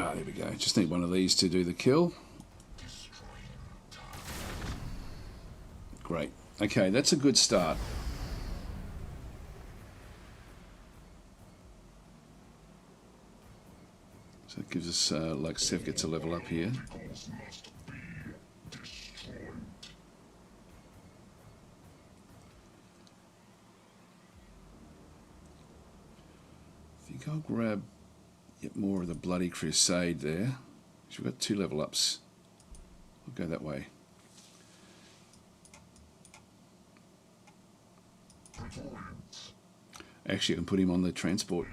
A: There we go. Just need one of these to do the kill. Great. Okay, that's a good start. So it gives us, like Sev gets a level up here. I think I'll grab yet more of the Bloody Crusade there. We've got 2 level ups. We'll go that way. Actually, I can put him on the transport.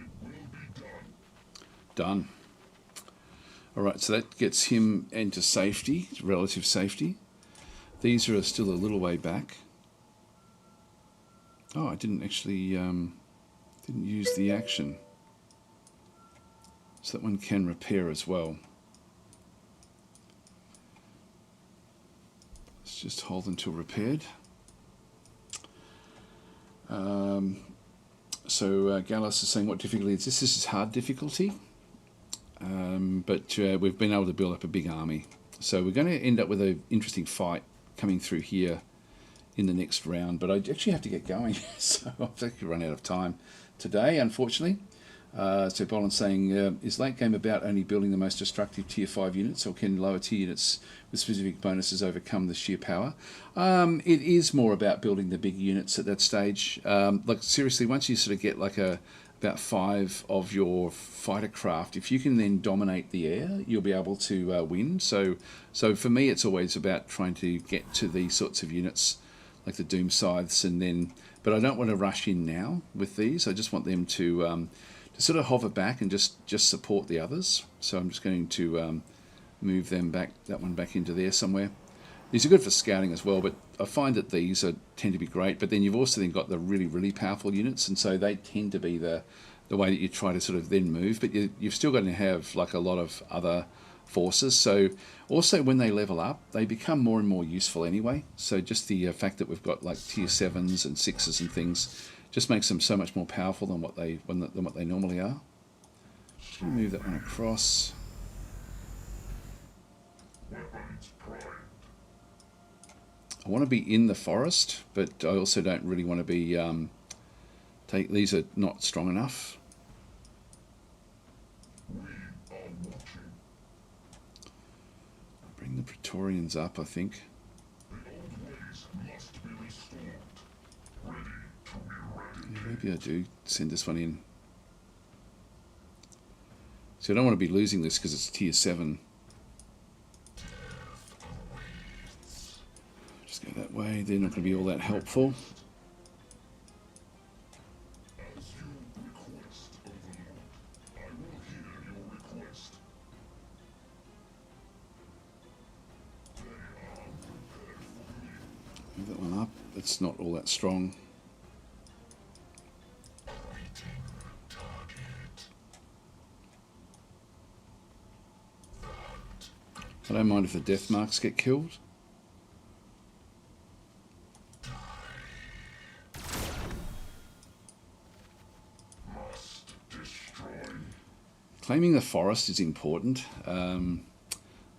A: Done. Alright, so that gets him into safety, relative safety. These are still a little way back. Oh, I didn't actually didn't use the action. So that one can repair as well. Let's just hold until repaired. So Gallus is saying, what difficulty is this? This is hard difficulty. But we've been able to build up a big army. So we're going to end up with an interesting fight coming through here in the next round, but I actually have to get going, so I've actually run out of time today, unfortunately. So Boland's saying, is late game about only building the most destructive tier 5 units, or can lower tier units with specific bonuses overcome the sheer power? It is more about building the big units at that stage. Like seriously, once you sort of get like about 5 of your fighter craft, if you can then dominate the air, you'll be able to win. So for me, it's always about trying to get to these sorts of units, like the Doom Scythes, and then, but I don't want to rush in now with these. I just want them to sort of hover back and just support the others. So I'm just going to move them back, that one back into there somewhere. These are good for scouting as well, but I find that these tend to be great. But then you've also then got the really, really powerful units, and so they tend to be the way that you try to sort of then move. But you've still got to have like a lot of other forces. So also when they level up, they become more and more useful anyway. So just the fact that we've got like tier 7s and 6s and things just makes them so much more powerful than what they normally are. Just gonna move that one across. I want to be in the forest, but I also don't really want to be these are not strong enough. Bring the Praetorians up, I think. Yeah, maybe I do send this one in. So I don't want to be losing this because it's tier 7. Just go that way. They're not going to be all that helpful. Move that one up. It's not all that strong. I don't mind if the death marks get killed. Claiming the forest is important,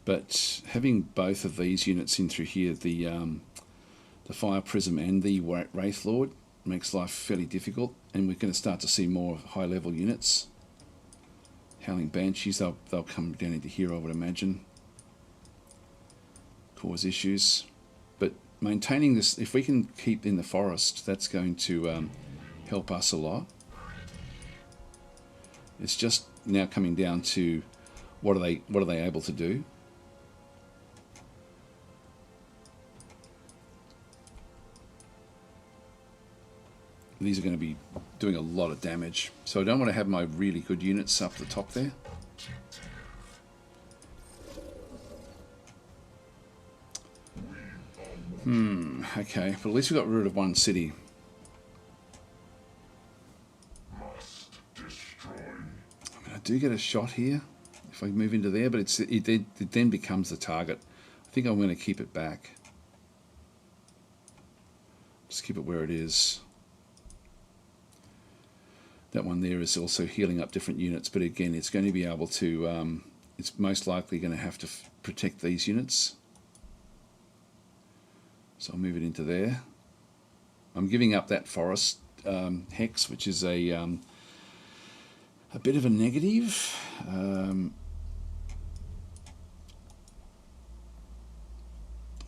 A: but having both of these units in through here, the Fire Prism and the Wraith Lord, makes life fairly difficult, and we're going to start to see more high-level units. Howling Banshees, they'll come down into here, I would imagine. Cause issues, but maintaining this, if we can keep in the forest, that's going to help us a lot. It's just now coming down to what are they able to do. These are going to be doing a lot of damage, so I don't want to have my really good units up the top there. Okay, but at least we got rid of one city. I mean, I do get a shot here if I move into there, but it then becomes the target. I think I'm going to keep it back. Just keep it where it is. That one there is also healing up different units, but again, it's going to be able to, it's most likely going to have to protect these units. So I'll move it into there. I'm giving up that forest hex, which is a bit of a negative.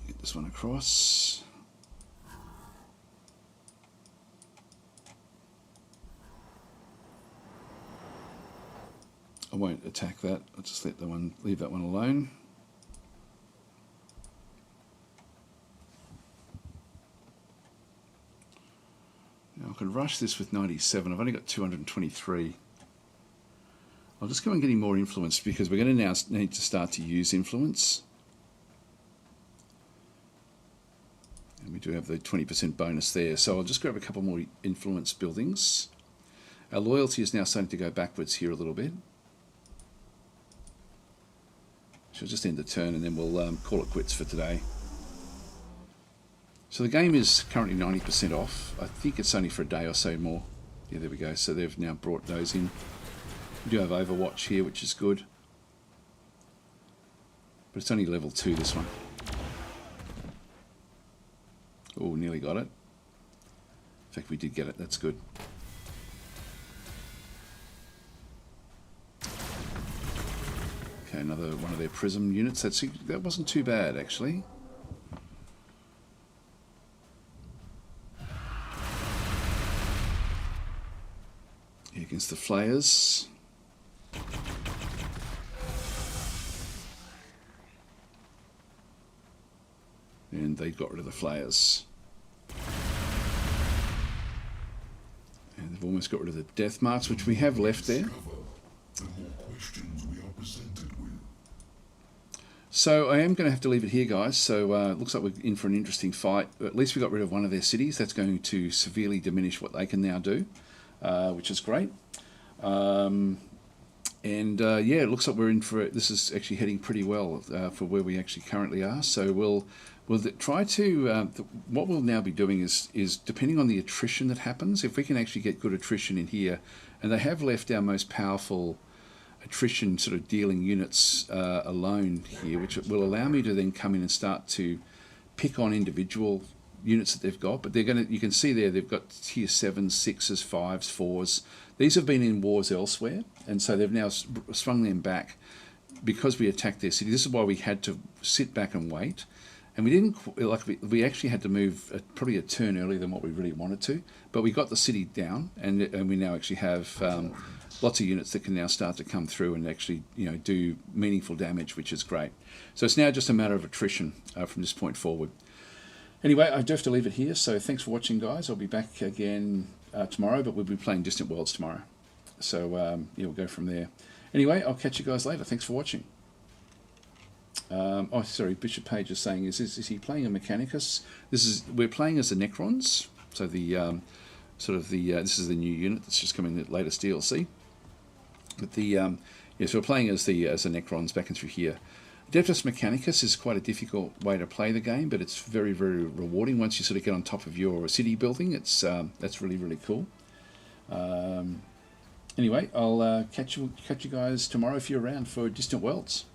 A: Get this one across. I won't attack that. I'll just leave that one alone. Now I could rush this with 97. I've only got 223. I'll just go on getting more influence because we're going to now need to start to use influence. And we do have the 20% bonus there. So I'll just grab a couple more influence buildings. Our loyalty is now starting to go backwards here a little bit. So just end the turn and then we'll call it quits for today. So the game is currently 90% off. I think it's only for a day or so more. Yeah, there we go. So they've now brought those in. We do have Overwatch here, which is good. But it's only level 2, this one. Oh, nearly got it. In fact, we did get it. That's good. Okay, another one of their prism units. That wasn't too bad, actually. Here against the flayers. And they got rid of the flayers. And they've almost got rid of the death marks, which we have left there. So I am going to have to leave it here, guys. So it looks like we're in for an interesting fight. At least we got rid of one of their cities. That's going to severely diminish what they can now do, which is great. Yeah, it looks like we're in for it. This is actually heading pretty well for where we actually currently are. So we'll try to. What we'll now be doing is depending on the attrition that happens. If we can actually get good attrition in here, and they have left our most powerful attrition sort of dealing units alone here, which will allow me to then come in and start to pick on individual units that they've got. But they're going to. You can see there they've got tier 7s, 6s, 5s, 4s. These have been in wars elsewhere, and so they've now swung them back because we attacked their city. This is why we had to sit back and wait, and we didn't we actually had to move probably a turn earlier than what we really wanted to. But we got the city down, and we now actually have lots of units that can now start to come through and actually do meaningful damage, which is great. So it's now just a matter of attrition from this point forward. Anyway, I do have to leave it here. So thanks for watching, guys. I'll be back again tomorrow, but we'll be playing Distant Worlds tomorrow. So yeah, we'll go from there. Anyway, I'll catch you guys later. Thanks for watching. Oh, sorry, Bishop Page is saying, is he playing a Mechanicus? We're playing as the Necrons. So the this is the new unit that's just coming in the latest DLC. But yes, we're playing as the Necrons back and through here. Adeptus Mechanicus is quite a difficult way to play the game, but it's very, very rewarding once you sort of get on top of your city building. It's that's really, really cool. Anyway, I'll catch you guys tomorrow if you're around for Distant Worlds.